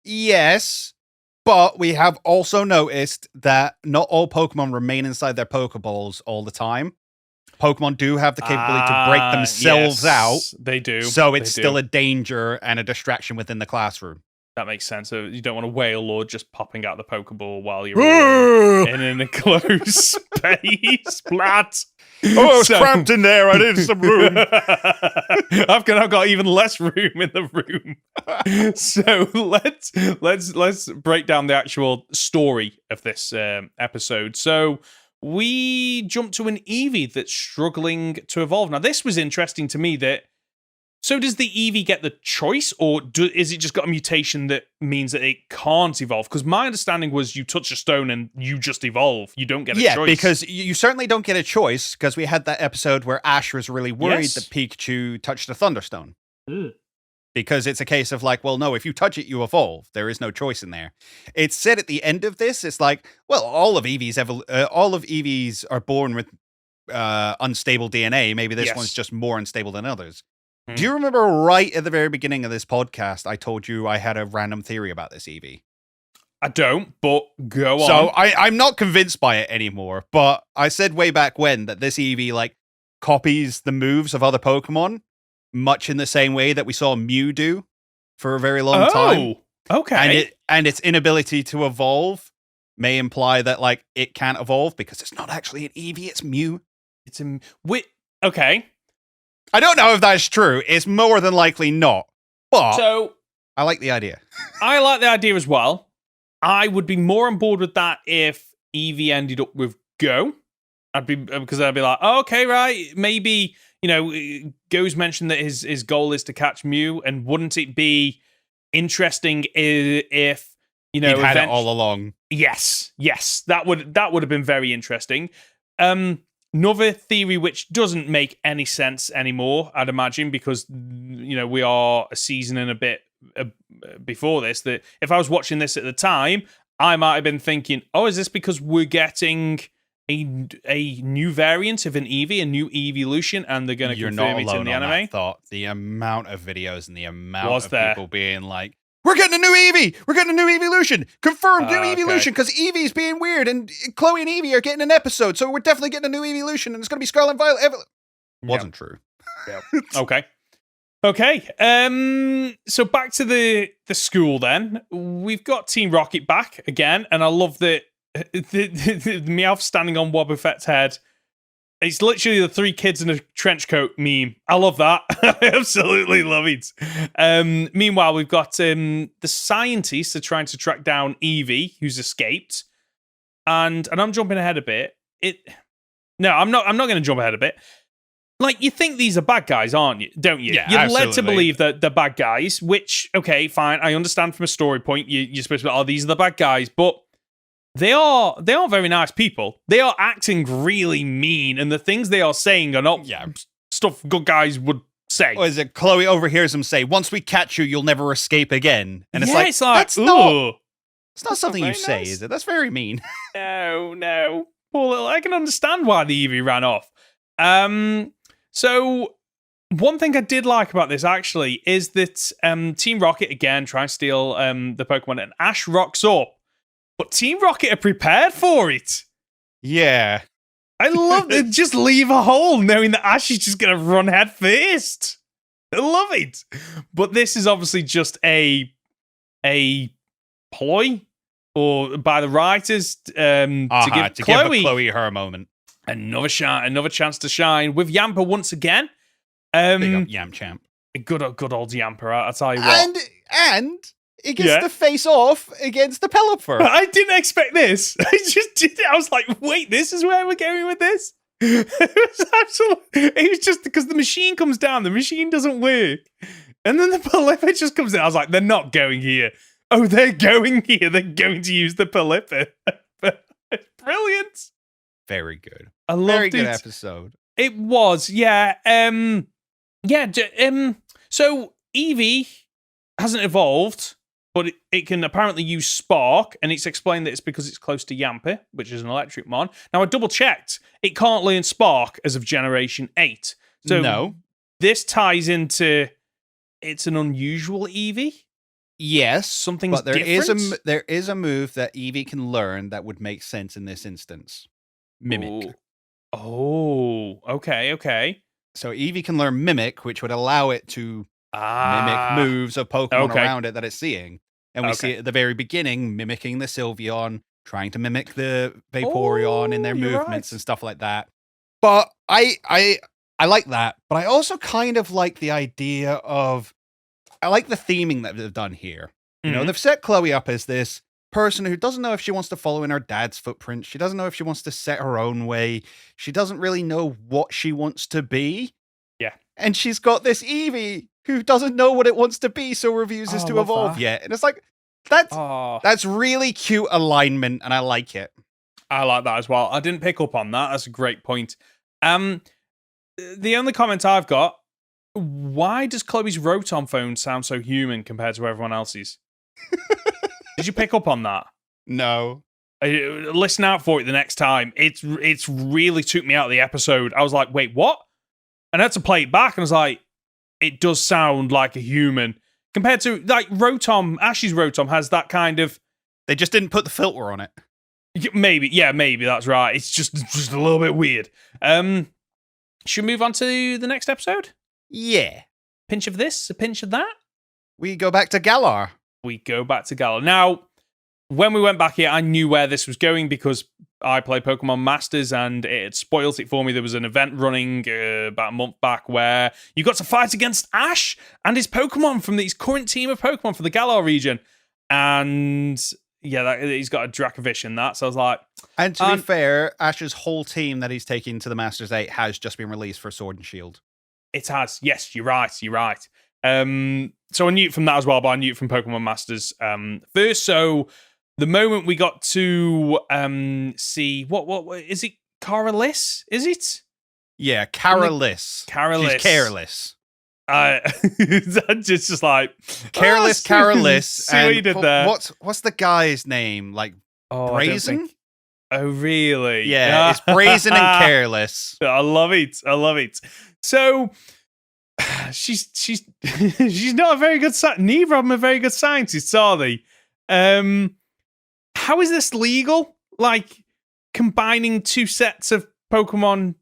Yes. But we have also noticed that not all Pokemon remain inside their Pokeballs all the time. Pokemon do have the capability to break themselves out. They do. So it's still a danger and a distraction within the classroom. That makes sense. So you don't want a Wailord just popping out the Pokeball while you're in an enclosed space. Flat. Oh, I was cramped in there. I needed some room. I've got even less room in the room. So let's break down the actual story of this episode. So we jump to an Eevee that's struggling to evolve. Now, this was interesting to me that. So does the Eevee get the choice, or is it just got a mutation that means that it can't evolve? Because my understanding was you touch a stone and you just evolve. You don't get a choice. Yeah, because you certainly don't get a choice, because we had that episode where Ash was really worried that Pikachu touched a Thunderstone. Because it's a case of like, well, no, if you touch it, you evolve. There is no choice in there. It's said at the end of this, it's like, well, all of Eevees are born with unstable DNA. Maybe this one's just more unstable than others. Do you remember right at the very beginning of this podcast, I told you I had a random theory about this Eevee? I don't, but go on. So I'm not convinced by it anymore, but I said way back when that this Eevee like copies the moves of other Pokemon, much in the same way that we saw Mew do for a very long time. Okay. And its inability to evolve may imply that like it can't evolve because it's not actually an Eevee, it's Mew. Okay. I don't know if that's true. It's more than likely not. But so I like the idea. I like the idea as well. I would be more on board with that if Eevee ended up with Go. I'd be like, oh, okay, right. Maybe, Go's mentioned that his goal is to catch Mew, and wouldn't it be interesting if he'd had it all along? Yes. That would have been very interesting. Another theory which doesn't make any sense anymore, I'd imagine, because, we are a season and a bit before this, that if I was watching this at the time, I might have been thinking, oh, is this because we're getting a new variant of an Eevee, a new evolution, and they're going to confirm it in the anime? That thought. The amount of videos and the amount of people being like, we're getting a new Eevee! We're getting a new evolution! Confirmed new evolution, because Eevee's being weird, and Chloe and Eevee are getting an episode, so we're definitely getting a new evolution, and it's going to be Scarlet and Violet. Wasn't true. Yep. Okay. So back to the school then. We've got Team Rocket back again, and I love that the Meowth standing on Wobbuffet's head. It's literally the 3 kids in a trench coat meme. I love that. I absolutely love it. Meanwhile, we've got the scientists are trying to track down Eevee, who's escaped. And I'm jumping ahead a bit. No, I'm not going to jump ahead a bit. Like, you think these are bad guys, aren't you? Don't you? Yeah, You're absolutely. led to believe that they're bad guys, which, okay, fine. I understand from a story point. You're supposed to be, these are the bad guys. But they are very nice people. They are acting really mean, and the things they are saying are not stuff good guys would say. Or is it Chloe overhears him say, "Once we catch you, you'll never escape again"? And it's it's like that's not something you say, nice. is it? That's very mean. No. Well, I can understand why the Eevee ran off. So one thing I did like about this actually is that Team Rocket again trying to steal the Pokemon, and Ash rocks up, but Team Rocket are prepared for it. Yeah. I love it. Just leave a hole knowing that Ash is just going to run head first. I love it. But this is obviously just a ploy or by the writers to give Chloe her moment. Another chance to shine with Yamper once again. Big up Yam Champ. Good old Yamper, I'll tell you what. And it gets to face off against the Pelipper. I didn't expect this. I just did it. I was like, wait, this is where we're going with this? It was just because the machine comes down, the machine doesn't work. And then the Pelipper just comes in. I was like, they're not going here. Oh, they're going here. They're going to use the Pelipper. Brilliant. Very good. I loved Very it. good episode. It was, yeah. So Eevee hasn't evolved, but it can apparently use Spark, and it's explained that it's because it's close to Yamper, which is an electric mon. Now, I double-checked. It can't learn Spark as of Generation 8. So no. This ties into it's an unusual Eevee. Yes, something's but different. There is a move that Eevee can learn that would make sense in this instance. Mimic. Oh, okay. So Eevee can learn Mimic, which would allow it to mimic moves of Pokemon around it that it's seeing. And we see it at the very beginning, mimicking the Sylveon, trying to mimic the Vaporeon in their movements and stuff like that. But I like that. But I also kind of like the idea of, I like the theming that they've done here. You know, they've set Chloe up as this person who doesn't know if she wants to follow in her dad's footprints. She doesn't know if she wants to set her own way. She doesn't really know what she wants to be. Yeah. And she's got this Eevee who doesn't know what it wants to be, so refuses to evolve yet. And it's like, that's really cute alignment, and I like it. I like that as well. I didn't pick up on that. That's a great point. The only comment I've got, why does Chloe's Rotom phone sound so human compared to everyone else's? Did you pick up on that? No. Listen out for it the next time. It's really took me out of the episode. I was like, wait, what? And I had to play it back, and I was like, it does sound like a human. Compared to, like, Rotom, Ash's Rotom has that kind of... They just didn't put the filter on it. Maybe that's right. It's just a little bit weird. Should we move on to the next episode? Yeah. Pinch of this, a pinch of that? We go back to Galar. Now, when we went back here, I knew where this was going because I play Pokemon Masters and it spoiled it for me. There was an event running about a month back where you got to fight against Ash and his Pokemon from his current team of Pokemon for the Galar region. And yeah, he's got a Dracovish in that. So I was like... And to be fair, Ash's whole team that he's taking to the Masters 8 has just been released for Sword and Shield. It has. Yes, you're right. So I knew it from that as well, but I knew it from Pokemon Masters first. So the moment we got to see what is it? Caralis? Is it? Yeah, Caralis. She's careless. Just like careless, Caralis. See what you did there. What's the guy's name? Like Brazen? Oh, really? Yeah, it's Brazen and Careless. I love it. So she's not a very good neither of them are very good scientists, are they? How is this legal? Like combining two sets of Pokemon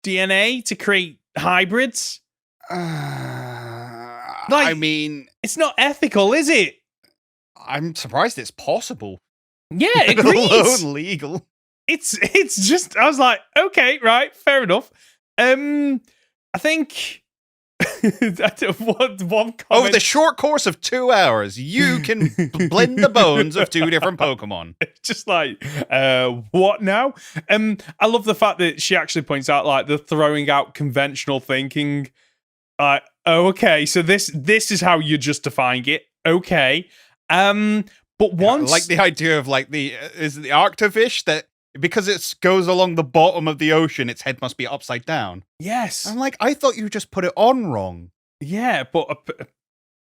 DNA to create hybrids? I mean, it's not ethical, is it? I'm surprised it's possible. Yeah, agreed. Let alone legal. It's just, I was like, okay, right, fair enough. I think one comment. Over the short course of 2 hours, you can blend the bones of two different Pokemon. Just like, what now? I love the fact that she actually points out like the throwing out conventional thinking. Oh, okay, so this is how you're justifying it. Okay. But But once, I like the idea of like is it the Arctofish that because it goes along the bottom of the ocean, its head must be upside down. yes, I'm like, I thought you just put it on wrong. yeah, but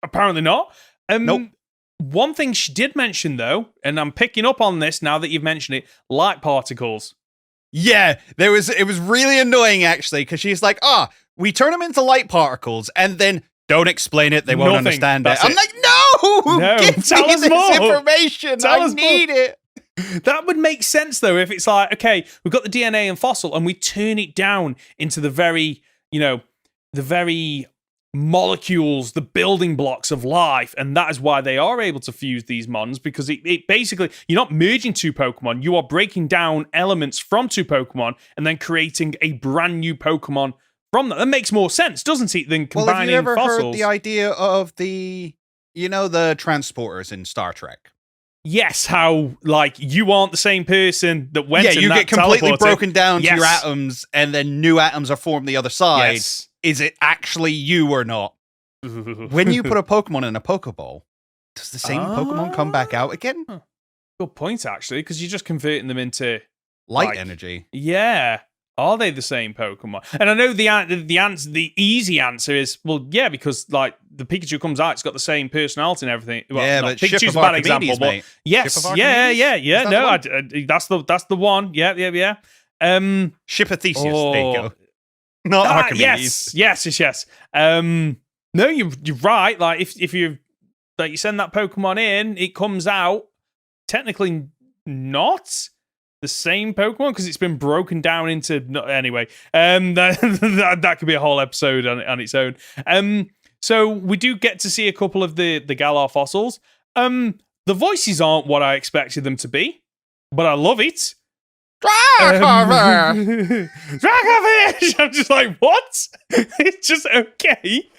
apparently not. Nope. One thing she did mention though, and I'm picking up on this now that you've mentioned it, light particles. Yeah, it was really annoying actually because she's like, we turn them into light particles and then don't explain it. They won't Nothing. understand That's it. I'm like, no, give tell me us this more. information. Tell I us need it. That would make sense though if it's like, okay, we've got the DNA and fossil and we turn it down into the very, the very molecules, the building blocks of life, and that is why they are able to fuse these mons, because it basically, you're not merging two Pokemon, you are breaking down elements from two Pokemon and then creating a brand new Pokemon from that. That makes more sense, doesn't it, than combining have you ever fossils? heard the idea of the transporters in Star Trek? Yes, how, like, you aren't the same person that went you get completely broken down to your Yes. atoms, and then new atoms are formed the other side. Yes. Is it actually you or not? When you put a Pokemon in a Pokeball, does the same Pokemon come back out again? Good point, actually, because you're just converting them into Light energy. Yeah. Are they the same Pokemon? And I know the answer, the easy answer is, well, yeah, because like the Pikachu comes out, it's got the same personality and everything. Well, yeah, not, but Pikachu's a bad example, but yes, yeah. That's the one. Yeah. Shippothesis. There you go. Not Archimedes. Yes. No, you're right. Like if you send that Pokemon in, it comes out technically not the same Pokemon because it's been broken down into. Anyway, that could be a whole episode on its own. So we do get to see a couple of the Galar fossils. The voices aren't what I expected them to be, but I love it. Dracovish! I'm just like, what? It's just okay.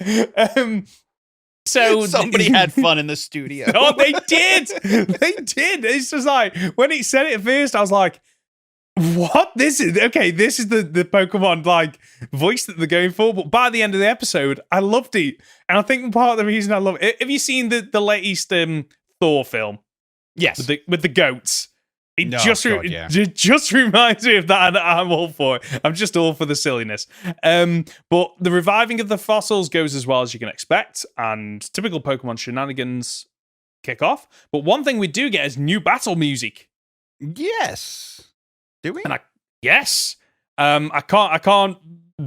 So somebody had fun in the studio. Oh, they did. They did. It's just like when he said it at first, I was like, what? This is the Pokemon like voice that they're going for. But by the end of the episode, I loved it. And I think part of the reason I love it. Have you seen the latest Thor film? Yes. With the goats. It just just reminds me of that, and I'm all for it. I'm just all for the silliness. But the reviving of the fossils goes as well as you can expect, and typical Pokemon shenanigans kick off. But one thing we do get is new battle music. Yes. Do we? Yes. I can't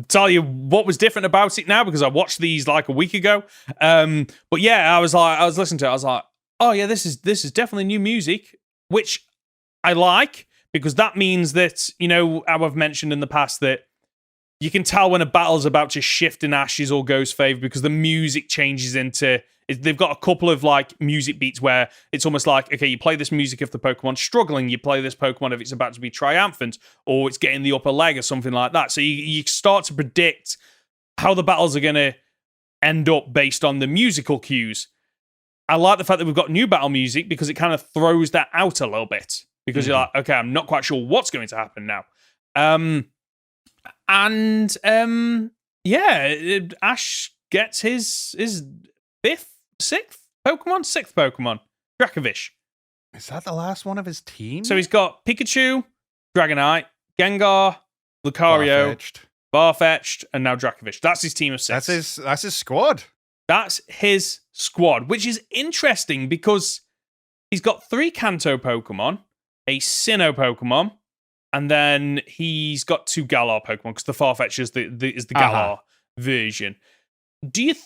tell you what was different about it now because I watched these like a week ago. But yeah, I was listening to it. I was like, oh yeah, this is definitely new music, which I like, because that means that, how I've mentioned in the past that you can tell when a battle's about to shift in Ash's or Ghost's favor because the music changes into. They've got a couple of like music beats where it's almost like, okay, you play this music if the Pokemon's struggling, you play this Pokemon if it's about to be triumphant, or it's getting the upper leg or something like that. So you start to predict how the battles are going to end up based on the musical cues. I like the fact that we've got new battle music because it kind of throws that out a little bit. Because you're like, okay, I'm not quite sure what's going to happen now. Ash gets his sixth Pokemon, Dracovish. Is that the last one of his team? So he's got Pikachu, Dragonite, Gengar, Lucario, Farfetch'd, and now Dracovish. That's his team of 6. That's his squad. That's his squad, which is interesting because he's got 3 Kanto Pokemon, a Sinnoh Pokemon, and then he's got 2 Galar Pokemon because the Farfetch'd is the Galar version. Did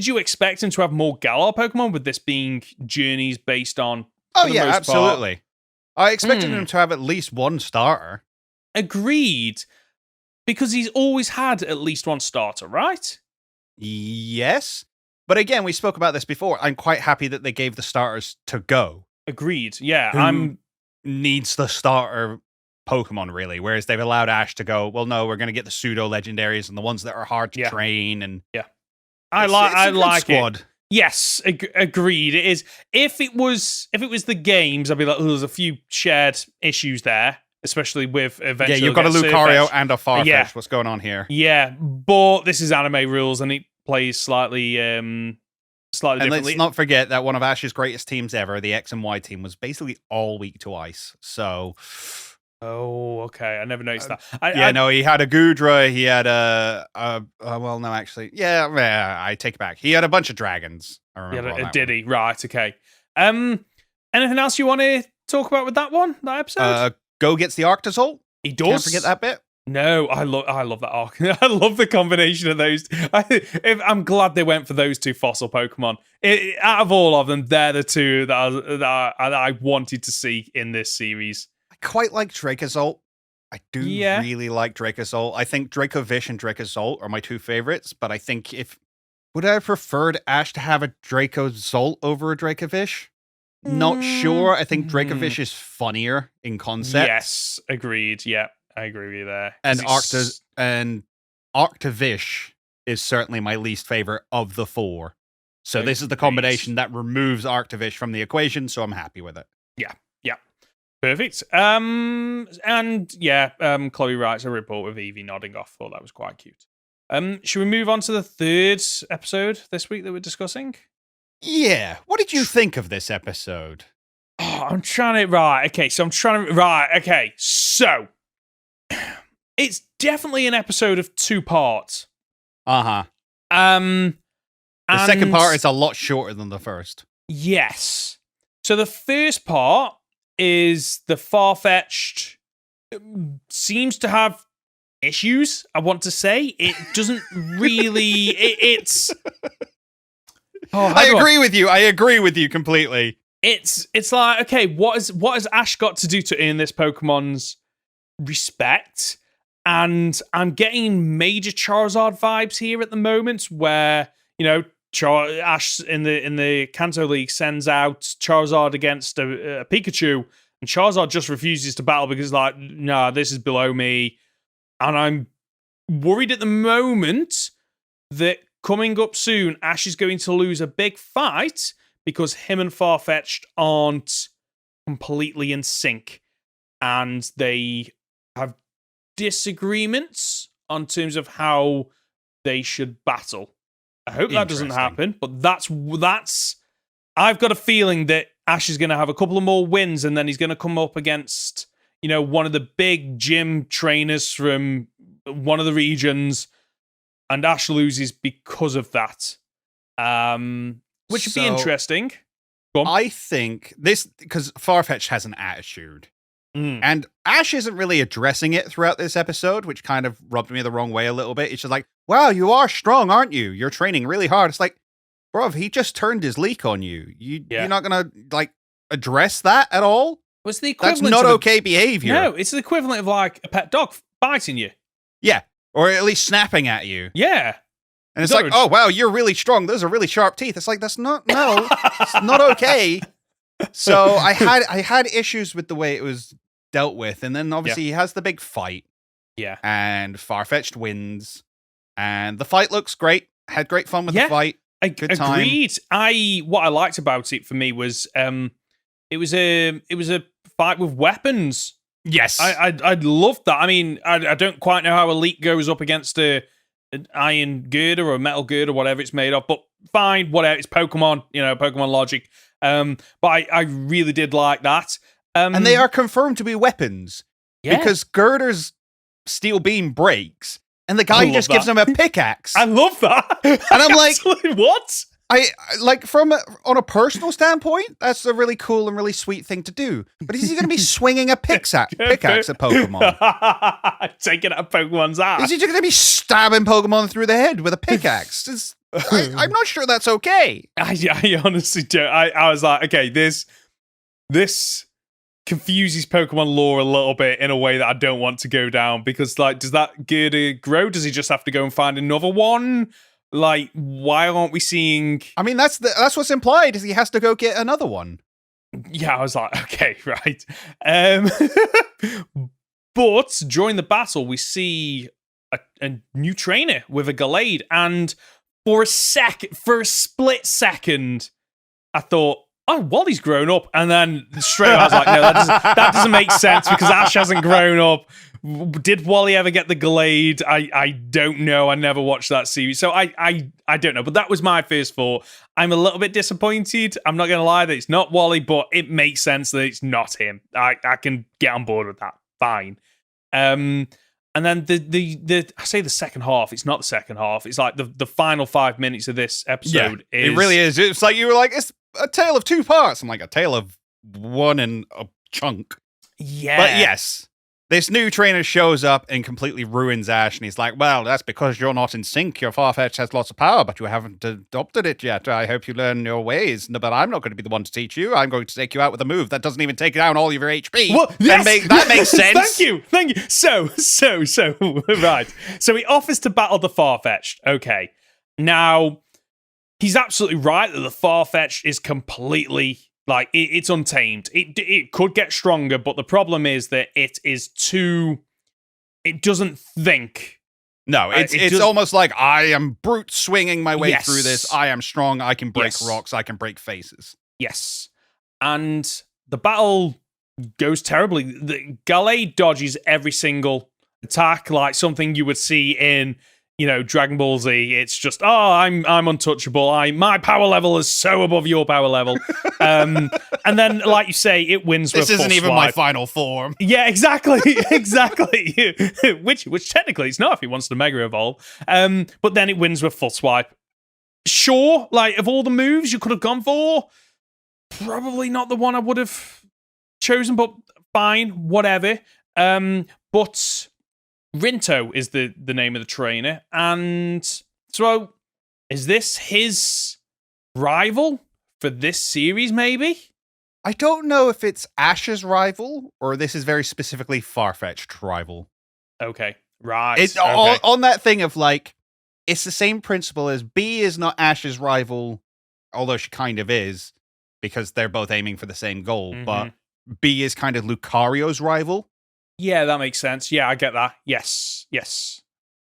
you expect him to have more Galar Pokemon with this being journeys based on? Oh yeah, absolutely. I expected him to have at least one starter. Agreed, because he's always had at least one starter, right? Yes, but again, we spoke about this before. I'm quite happy that they gave the starters to Go. Agreed. Yeah, Who needs the starter Pokemon really, whereas they've allowed Ash to go, well, no, we're going to get the pseudo legendaries and the ones that are hard to train. And I like squad. It. Yes, agreed. It is. If it was the games, I'd be like, oh, there's a few shared issues there, especially with eventually. Yeah, you've got a Lucario and a Farfetch'd. Yeah. What's going on here? Yeah, but this is anime rules, and it plays slightly slightly And differently. let's not forget that one of Ash's greatest teams ever, the X and Y team, was basically all weak to ice. So, Oh, okay. I never noticed that. no, he had a Gudra. He had well, no, actually, I take it back. He had a bunch of dragons. I remember. Did he? Right. Okay. Anything else you want to talk about with that episode? Go gets the Arctozolt. He does. Can't forget that bit. No, I love that arc. I love the combination of those. I'm glad they went for those two fossil Pokemon. Out of all of them, they're the two that I wanted to see in this series. I quite like Dracozolt. I do really like Dracozolt. I think Dracovish and Dracozolt are my two favorites, but I think would I have preferred Ash to have a Dracozolt over a Dracovish? Not sure. I think Dracovish is funnier in concept. Yes, agreed. Yeah. I agree with you there. And Arctovish is certainly my least favorite of the four. So this is the combination that removes Arctovish from the equation, so I'm happy with it. Yeah. Perfect. Chloe writes a report with Eevee nodding off. Thought that was quite cute. Should we move on to the third episode this week that we're discussing? Yeah. What did you think of this episode? Oh, so it's definitely an episode of two parts. The second part is a lot shorter than the first. Yes. So the first part is the Farfetch'd seems to have issues, I want to say. It doesn't really... it's... Oh, I agree with you completely. It's like, okay, what has Ash got to do to earn this Pokemon's respect? And I'm getting major Charizard vibes here at the moment, where Ash in the Kanto League sends out Charizard against a Pikachu, and Charizard just refuses to battle because like, nah, this is below me, and I'm worried at the moment that coming up soon, Ash is going to lose a big fight because him and Farfetch'd aren't completely in sync, and they have disagreements on terms of how they should battle. I hope that doesn't happen, but that's I've got a feeling that Ash is going to have a couple of more wins, and then he's going to come up against, one of the big gym trainers from one of the regions, and Ash loses because of that. Which would be interesting. I think this, because Farfetch'd has an attitude. And Ash isn't really addressing it throughout this episode, which kind of rubbed me the wrong way a little bit. It's just like, wow, you are strong, aren't you? You're training really hard. It's like, bruv, he just turned his leak on you. You're not going to, address that at all? What's the equivalent? That's not okay behavior. No, it's the equivalent of, a pet dog biting you. Yeah, or at least snapping at you. Yeah. And it's like, oh, wow, you're really strong. Those are really sharp teeth. It's like, it's not okay. So I had issues with the way it was dealt with, and then obviously he has the big fight. Yeah. And Farfetch'd wins. And the fight looks great. Had great fun with the fight. Good time. Agreed. What I liked about it for me was it was a fight with weapons. Yes. I loved that. I mean, I don't quite know how Elite goes up against an iron girder or a metal girder, whatever it's made of, but fine, whatever. It's Pokemon, Pokemon logic. But I really did like that. And they are confirmed to be weapons. Yeah. Because Girder's steel beam breaks, and the guy just gives him a pickaxe. I love that. And I'm like, what? I on a personal standpoint, that's a really cool and really sweet thing to do. But is he going to be swinging a pickaxe at Pokemon? Taking out Pokemon's ass? Is he just going to be stabbing Pokemon through the head with a pickaxe? I'm not sure that's okay. I honestly don't. I was like, okay, this confuses Pokemon lore a little bit in a way that I don't want to go down, because does that Girder grow? Does he just have to go and find another one? Why aren't we seeing... I mean, that's what's implied, is he has to go get another one. Yeah, I was like, okay, right. But during the battle, we see a new trainer with a Gallade, and for a split second, I thought, oh, Wally's grown up. And then straight away I was like, no, that doesn't make sense because Ash hasn't grown up. Did Wally ever get the Glade? I don't know. I never watched that series. So I don't know. But that was my first thought. I'm a little bit disappointed. I'm not going to lie that it's not Wally, but it makes sense that it's not him. I can get on board with that. Fine. And then I say the second half. It's not the second half. It's like the final 5 minutes of this episode. Yeah, it really is. It's like you were like, it's a tale of two parts. I'm like, a tale of one and a chunk. Yeah. But yes, this new trainer shows up and completely ruins Ash, and he's like, well, that's because you're not in sync. Your Farfetch'd has lots of power, but you haven't adopted it yet. I hope you learn your ways. No, but I'm not going to be the one to teach you. I'm going to take you out with a move that doesn't even take down all of your HP. Well, yes! That makes sense. Thank you. So, right. So he offers to battle the Farfetch'd. Okay. Now, he's absolutely right that the Farfetch'd is completely... like, it's untamed. It could get stronger, but the problem is that it is too... it doesn't think. No, it's almost like I am brute swinging my way through this. I am strong. I can break rocks. I can break faces. Yes. And the battle goes terribly. The Gallade dodges every single attack, like something you would see in... Dragon Ball Z. It's just, I'm untouchable. My power level is so above your power level. And then, like you say, it wins. This isn't even my final form. Yeah, exactly. which technically it's not if he wants to Mega Evolve. But then it wins with Full Swipe. Sure, like of all the moves you could have gone for, probably not the one I would have chosen. But fine, whatever. But Rinto is the name of the trainer, and so is this his rival for this series, maybe? I don't know if it's Ash's rival, or this is very specifically Farfetch'd rival. Okay, right. It's on that thing of like, it's the same principle as B is not Ash's rival, although she kind of is, because they're both aiming for the same goal, but B is kind of Lucario's rival. Yeah, that makes sense. Yeah, I get that. Yes.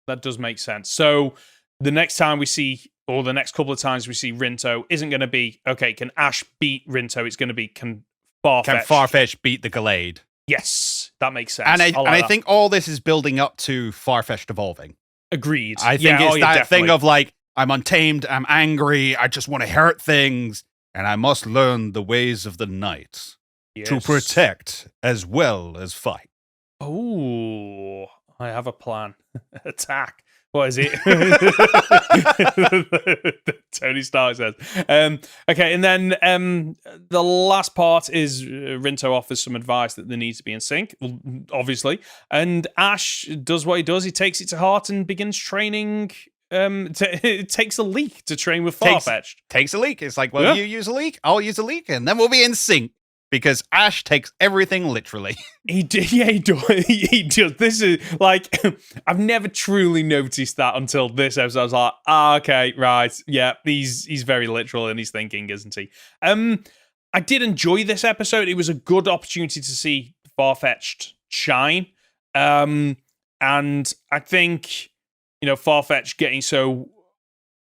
That does make sense. So the next time we see, or the next couple of times we see Rinto, isn't going to be, okay, can Ash beat Rinto? It's going to be, can Farfetch'd beat the Gallade? Yes, that makes sense. And I think all this is building up to Farfetch'd evolving. Agreed. I think it's that thing of like, I'm untamed, I'm angry, I just want to hurt things, and I must learn the ways of the night to protect as well as fight. Oh, I have a plan. Attack. What is it? Tony Stark says. Okay, and then the last part is Rinto offers some advice that they need to be in sync, obviously. And Ash does what he does. He takes it to heart and begins training. It takes a leak to train with Farfetch'd. Takes a leak. It's like, well, you use a leak, I'll use a leak, and then we'll be in sync. Because Ash takes everything literally. He does. He does. This is like, I've never truly noticed that until this episode. I was like, okay, right. Yeah, he's very literal in his thinking, isn't he? I did enjoy this episode. It was a good opportunity to see Farfetch'd shine. And I think, Farfetch'd getting so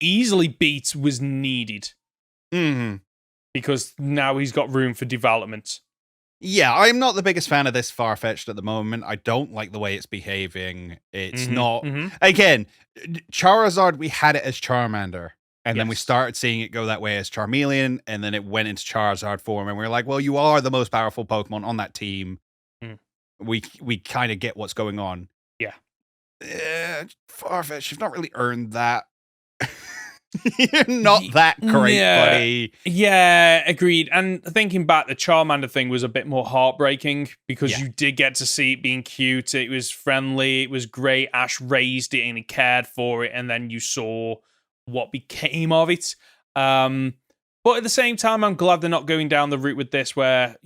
easily beat was needed. Mm-hmm. Because now he's got room for development. Yeah, I'm not the biggest fan of this Farfetch'd at the moment. I don't like the way it's behaving. It's not... Again, Charizard, we had it as Charmander. And then we started seeing it go that way as Charmeleon. And then it went into Charizard form. And we were like, well, you are the most powerful Pokemon on that team. We kind of get what's going on. Yeah. Farfetch'd, you've not really earned that. You're not that great, buddy. Yeah, agreed. And thinking back, the Charmander thing was a bit more heartbreaking because you did get to see it being cute. It was friendly. It was great. Ash raised it and he cared for it. And then you saw what became of it. But at the same time, I'm glad they're not going down the route with this where,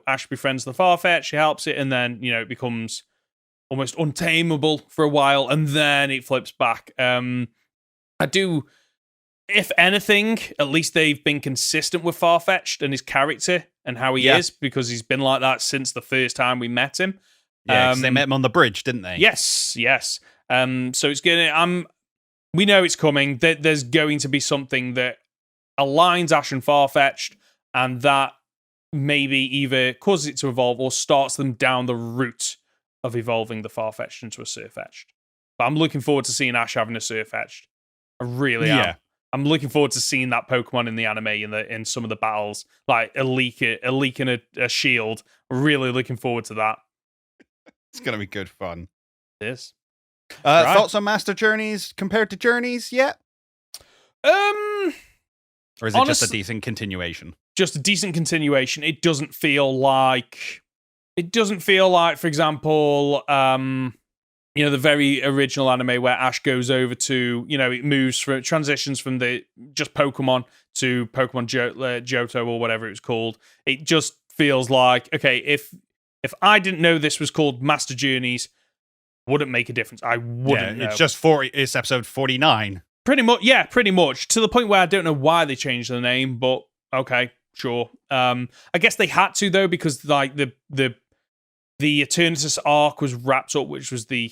Ash befriends the Farfetch'd, she helps it, and then, it becomes almost untamable for a while, and then it flips back. I do... If anything, at least they've been consistent with Farfetch'd and his character and how he is, because he's been like that since the first time we met him. Yeah, because they met him on the bridge, didn't they? Yes. So it's gonna. We know it's coming. There's going to be something that aligns Ash and Farfetch'd, and that maybe either causes it to evolve or starts them down the route of evolving the Farfetch'd into a Sirfetch'd. But I'm looking forward to seeing Ash having a Sirfetch'd. I really am. I'm looking forward to seeing that Pokemon in the anime in some of the battles, like a leak and a shield. Really looking forward to that. It's gonna be good fun. It is. Right. Thoughts on Master Journeys compared to Journeys yet? Or is it just a decent continuation? Just a decent continuation. It doesn't feel like, for example, the very original anime where Ash goes over to, it transitions from the just Pokemon to Pokemon Johto or whatever it was called. It just feels like, okay, if I didn't know this was called Master Journeys, wouldn't make a difference. I wouldn't know. It's just it's episode 49. Pretty much. To the point where I don't know why they changed the name, but okay, sure. I guess they had to, though, because like the Eternatus arc was wrapped up, which was the,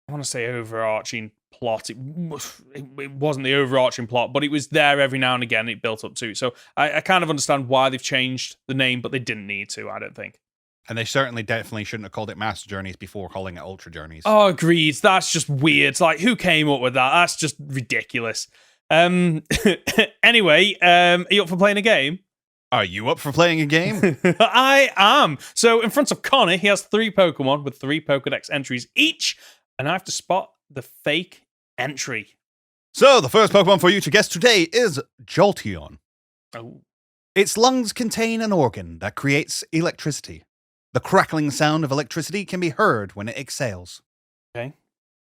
I want to say, overarching plot. It wasn't the overarching plot, but it was there every now and again. It built up to. So I kind of understand why they've changed the name, but they didn't need to, I don't think. And they definitely shouldn't have called it Master Journeys before calling it Ultra Journeys. Oh, agreed. That's just weird. It's like, who came up with that? That's just ridiculous. Anyway, are you up for playing a game? Are you up for playing a game? I am. So in front of Conor, he has 3 Pokemon with 3 Pokedex entries each, and I have to spot the fake entry. So the first Pokemon for you to guess today is Jolteon. Oh. Its lungs contain an organ that creates electricity. The crackling sound of electricity can be heard when it exhales. Okay.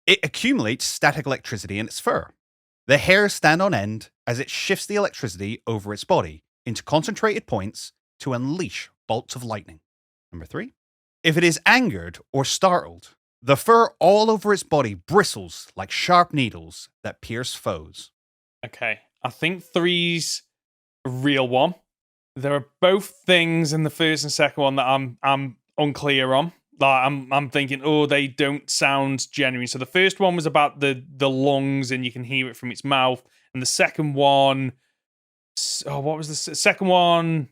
It accumulates static electricity in its fur. The hairs stand on end as it shifts the electricity over its body into concentrated points to unleash bolts of lightning. Number 3. If it is angered or startled, the fur all over its body bristles like sharp needles that pierce foes. Okay. I think 3's a real one. There are both things in the first and second one that I'm unclear on. Like I'm thinking, they don't sound genuine. So the first one was about the lungs and you can hear it from its mouth, and the second one, what was the second one?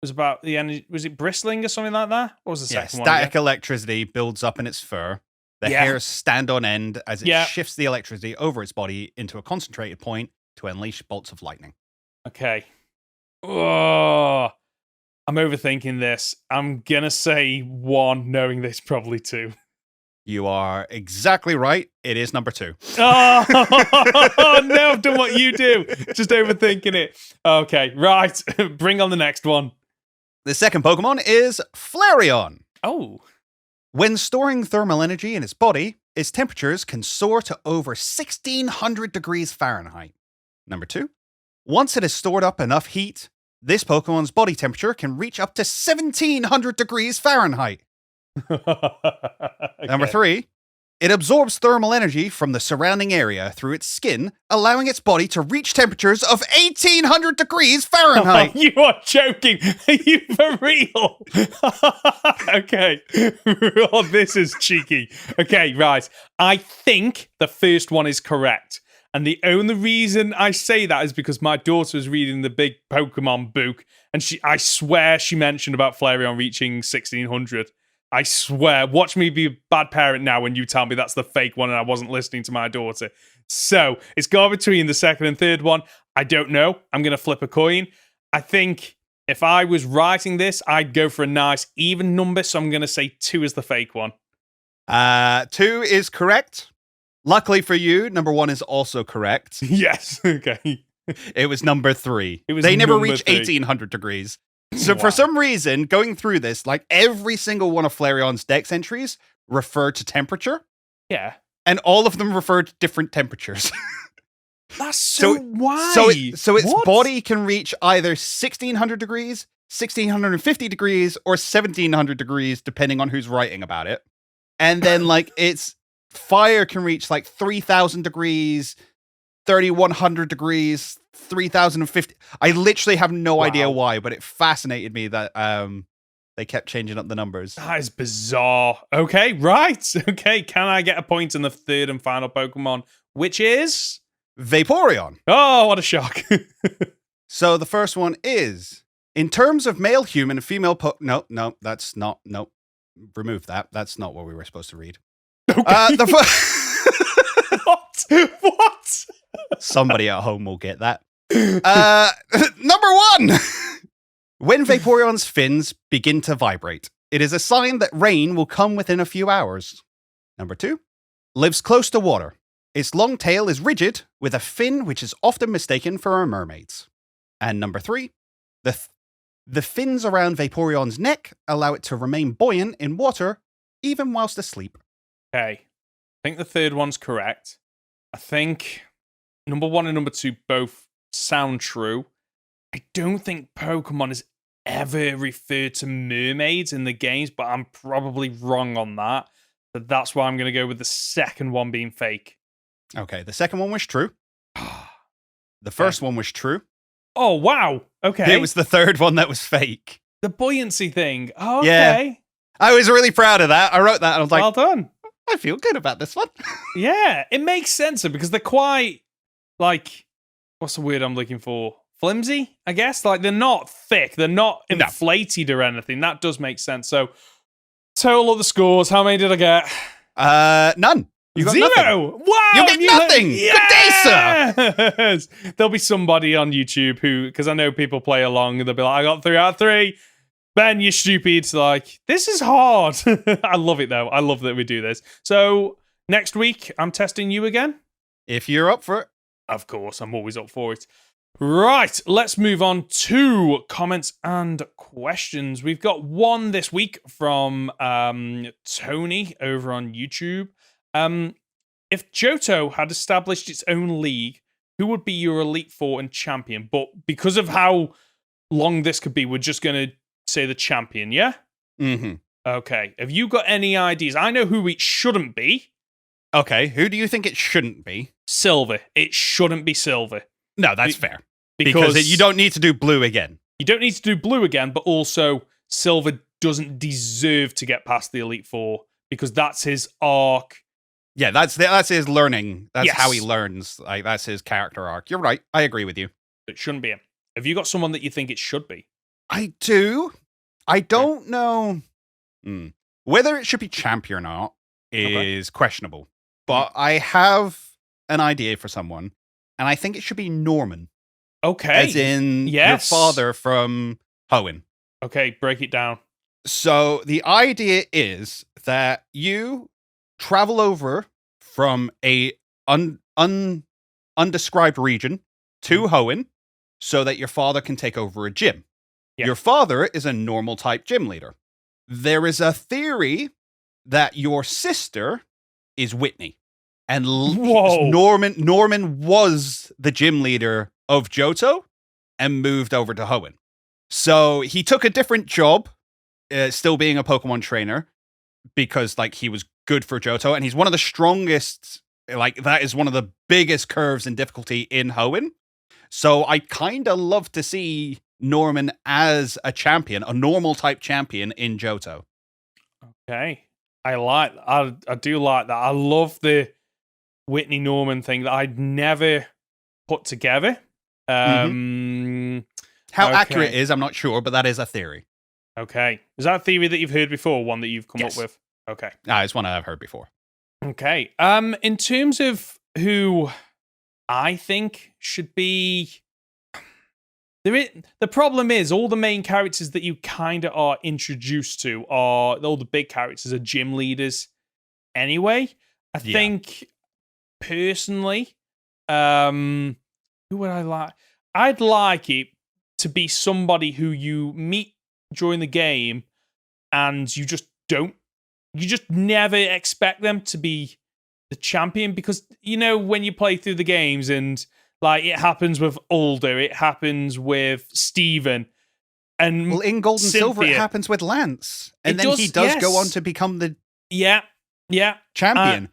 Was about the energy. Was it bristling or something like that? What was the second one? Static electricity builds up in its fur. The hairs stand on end as it shifts the electricity over its body into a concentrated point to unleash bolts of lightning. Okay. Oh, I'm overthinking this. I'm gonna say 1, knowing this probably 2. You are exactly right. It is number 2. Oh, no, I've done what you do. Just overthinking it. Okay, right. Bring on the next one. The second Pokemon is Flareon. Oh. When storing thermal energy in its body, its temperatures can soar to over 1,600 degrees Fahrenheit. Number 2. Once it has stored up enough heat, this Pokemon's body temperature can reach up to 1,700 degrees Fahrenheit. Okay. Number 3. It absorbs thermal energy from the surrounding area through its skin, allowing its body to reach temperatures of 1,800 degrees Fahrenheit. Oh, you are joking. Are you for real? Okay. Oh, this is cheeky. Okay, right. I think the first one is correct. And the only reason I say that is because my daughter was reading the big Pokemon book, and I swear she mentioned about Flareon reaching 1,600. I swear. Watch me be a bad parent now when you tell me that's the fake one and I wasn't listening to my daughter. So, it's gone between the second and third one. I don't know. I'm going to flip a coin. I think if I was writing this, I'd go for a nice even number, so I'm going to say 2 is the fake one. 2 is correct. Luckily for you, number 1 is also correct. Yes, okay. It was number 3. They never reached 1,800 degrees. So for some reason, going through this, like every single one of Flareon's Dex entries referred to temperature. Yeah. And all of them referred to different temperatures. That's so why? So its body can reach either 1,600 degrees, 1,650 degrees, or 1,700 degrees, depending on who's writing about it. And then like its fire can reach like 3,000 degrees, 3,100 degrees, 3,050. I literally have no idea why, but it fascinated me that they kept changing up the numbers. That is bizarre. Okay, right. Okay, can I get a point in the third and final Pokemon, which is Vaporeon. Oh, what a shock. So the first one is In terms of male human and female no, that's not, no. Remove that. That's not what we were supposed to read. Okay. What? Somebody at home will get that. Number 1. When Vaporeon's fins begin to vibrate, it is a sign that rain will come within a few hours. Number 2. Lives close to water. Its long tail is rigid, with a fin which is often mistaken for a mermaid's. And number 3. The fins around Vaporeon's neck allow it to remain buoyant in water, even whilst asleep. Okay. I think the third one's correct. I think number 1 and number 2 both sound true. I don't think Pokemon has ever referred to mermaids in the games, but I'm probably wrong on that. So that's why I'm going to go with the second one being fake. Okay, the second one was true. The first one was true. Oh, wow. Okay. It was the third one that was fake. The buoyancy thing. Oh, okay. Yeah. I was really proud of that. I wrote that and I was like, well done. I feel good about this one. Yeah, it makes sense because they're quite, like, what's the word I'm looking for? Flimsy, I guess? Like, they're not thick. They're not inflated or anything. That does make sense. So, total of the scores. How many did I get? None. You got 0. Nothing. Wow. You get nothing. Yes! Good day, sir. There'll be somebody on YouTube who, because I know people play along and they'll be like, I got 3 out of 3. Ben, you're stupid. It's like, this is hard. I love it, though. I love that we do this. So, next week, I'm testing you again. If you're up for it. Of course, I'm always up for it. Right, let's move on to comments and questions. We've got one this week from Tony over on YouTube. If Johto had established its own league, who would be your Elite Four and champion? But because of how long this could be, we're just going to say the champion, yeah? Mm-hmm. Okay. Have you got any ideas? I know who it shouldn't be. Okay, who do you think it shouldn't be? Silver. It shouldn't be Silver. No, that's fair. Because you don't need to do blue again. You don't need to do blue again, but also Silver doesn't deserve to get past the Elite Four because that's his arc. Yeah, that's his learning. That's how he learns. Like, that's his character arc. You're right. I agree with you. It shouldn't be him. Have you got someone that you think it should be? I do. I don't know. Whether it should be champion or not is questionable. But I have an idea for someone, and I think it should be Norman. Okay. As in your father from Hoenn. Okay, break it down. So the idea is that you travel over from a undescribed region to Hoenn so that your father can take over a gym. Yeah. Your father is a normal type gym leader. There is a theory that your sister is Whitney. And Norman was the gym leader of Johto and moved over to Hoenn. So he took a different job, still being a Pokemon trainer, because like he was good for Johto, and he's one of the strongest. Like that is one of the biggest curves in difficulty in Hoenn. So I kind of love to see Norman as a champion, a normal type champion in Johto. Okay, I do like that. I love the Whitney Norman thing that I'd never put together. How accurate it is, I'm not sure, but that is a theory. Okay. Is that a theory that you've heard before? One that you've come up with? Okay. It's one I've heard before. Okay. In terms of who I think should be, the problem is all the main characters that you kind of are introduced to are all the big characters are gym leaders. Anyway, I think personally, who would I like? I'd like it to be somebody who you meet during the game and you just never expect them to be the champion because, you know, when you play through the games and like it happens with Alder, it happens with Steven. And well, in Gold and Silver, it happens with Lance. And then he does go on to become the champion.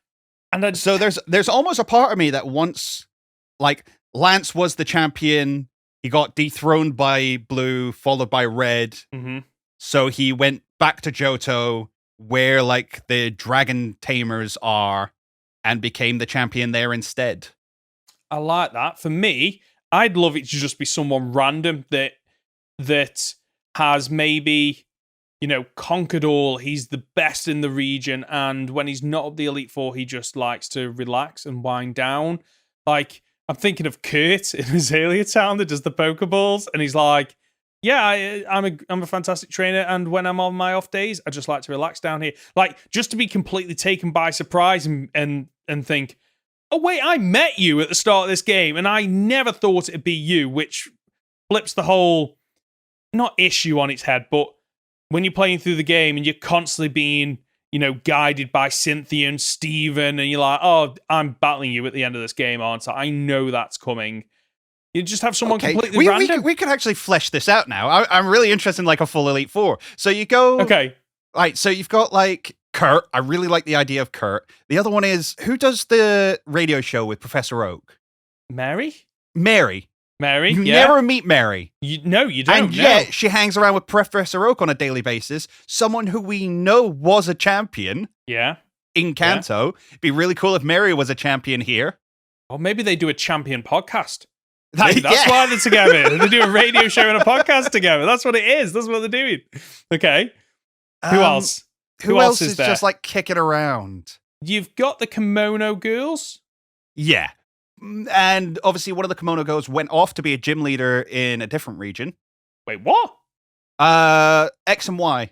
So there's almost a part of me that wants, like, Lance was the champion. He got dethroned by Blue, followed by Red. Mm-hmm. So he went back to Johto, where, like, the dragon tamers are, and became the champion there instead. I like that. For me, I'd love it to just be someone random that that has maybe, conquered all. He's the best in the region, and when he's not up the Elite Four, he just likes to relax and wind down. Like, I'm thinking of Kurt in Azalea Town that does the Pokeballs, and he's like, yeah, I'm a fantastic trainer, and when I'm on my off days, I just like to relax down here. Like, just to be completely taken by surprise and think, oh, wait, I met you at the start of this game, and I never thought it'd be you, which flips the whole, not issue on its head, but when you're playing through the game and you're constantly being, guided by Cynthia and Steven, and you're like, oh, I'm battling you at the end of this game, aren't I? I know that's coming. You just have someone completely random. We could actually flesh this out now. I'm really interested in like a full Elite Four. So you go... Okay. Right, so you've got like Kurt. I really like the idea of Kurt. The other one is, who does the radio show with Professor Oak? Mary? Mary. You yeah. never meet Mary. No, you don't. And yet she hangs around with Professor Oak on a daily basis, someone who we know was a champion in Kanto. It'd be really cool if Mary was a champion here. Or maybe they do a champion podcast. Maybe that's why they're together. They do a radio show and a podcast together. That's what it is. That's what they're doing. Okay. Who else? Who else is there? Just like kicking around? You've got the Kimono Girls. Yeah. And obviously one of the Kimono Girls went off to be a gym leader in a different region. Wait, what? X and Y.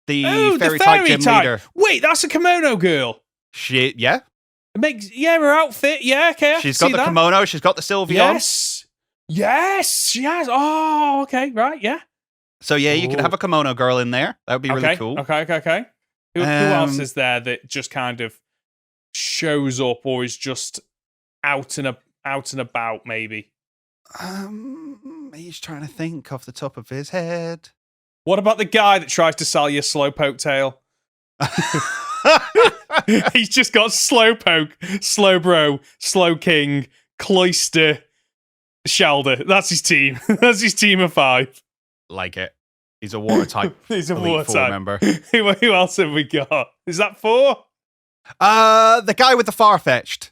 The fairy type gym leader. Wait, that's a Kimono Girl. Yeah. It makes, her outfit. Yeah, okay. She's got the kimono. She's got the Sylveon. Yes, she has. Oh, okay, right, yeah. So yeah, you could have a Kimono Girl in there. That would be really cool. Okay. Who else is there that just kind of shows up or is just out and about, maybe? He's trying to think off the top of his head. What about the guy that tries to sell you Slowpoke tail? He's just got Slowpoke, Slowbro, Slowking, Cloyster, Shelder. That's his team. That's his team of 5. Like it. He's a water type. He's a water type member. Who else have we got? Is that 4? The guy with the Farfetch'd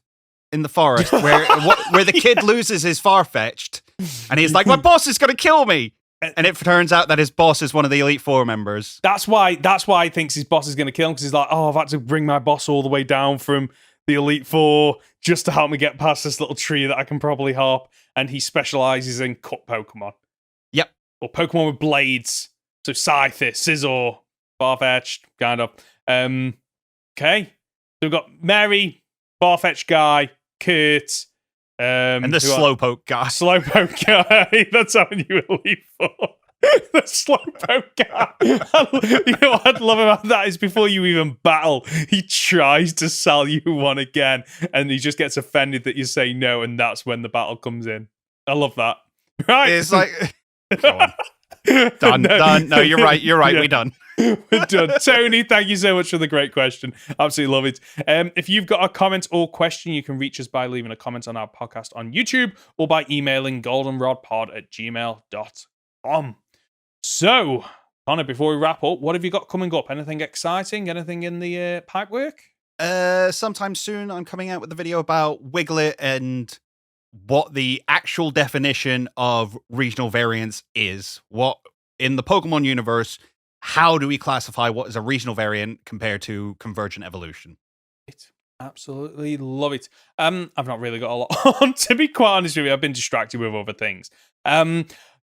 in the forest, where the kid loses his Farfetch'd, and he's like, "My boss is going to kill me." And it turns out that his boss is one of the Elite Four members. That's why he thinks his boss is going to kill him, because he's like, oh, I've had to bring my boss all the way down from the Elite Four just to help me get past this little tree that I can probably hop. And he specializes in cut Pokemon. Yep. Or Pokemon with blades. So Scyther, Scizor, Farfetch'd, kind of. Okay. So we've got Mary, Farfetch'd guy, Kurt, and the Slowpoke guy. Slowpoke guy. That's how you Elite Four. The Slowpoke guy. What I'd love about that is before you even battle, he tries to sell you one again, and he just gets offended that you say no, and that's when the battle comes in. I love that. Right. It's like... Done. No, you're right. Yeah. We're done. We're done. Tony, thank you so much for the great question. Absolutely love it. If you've got a comment or question, you can reach us by leaving a comment on our podcast on YouTube or by emailing goldenrodpod@gmail.com. So, Conor, before we wrap up, what have you got coming up? Anything exciting? Anything in the pipework? Sometime soon, I'm coming out with a video about Wiglet and what the actual definition of regional variance is. What, in the Pokemon universe, how do we classify what is a regional variant compared to convergent evolution? Absolutely love it. I've not really got a lot on, to be quite honest with you. I've been distracted with other things.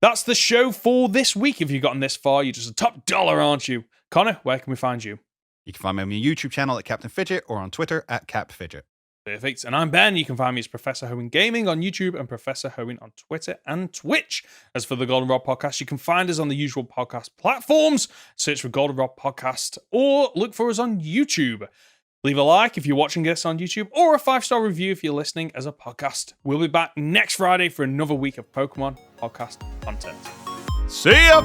That's the show for this week. If you've gotten this far, you're just a top dollar, aren't you? Conor, where can we find you? You can find me on my YouTube channel at Captain Fidget or on Twitter at CapFidget. Perfect. And I'm Ben. You can find me as Professor Hoenn Gaming on YouTube and Professor Hoenn on Twitter and Twitch. As for the Goldenrod Podcast, you can find us on the usual podcast platforms. Search for Goldenrod Podcast or look for us on YouTube. Leave a like if you're watching this on YouTube or a 5-star review if you're listening as a podcast. We'll be back next Friday for another week of Pokemon podcast content. See ya!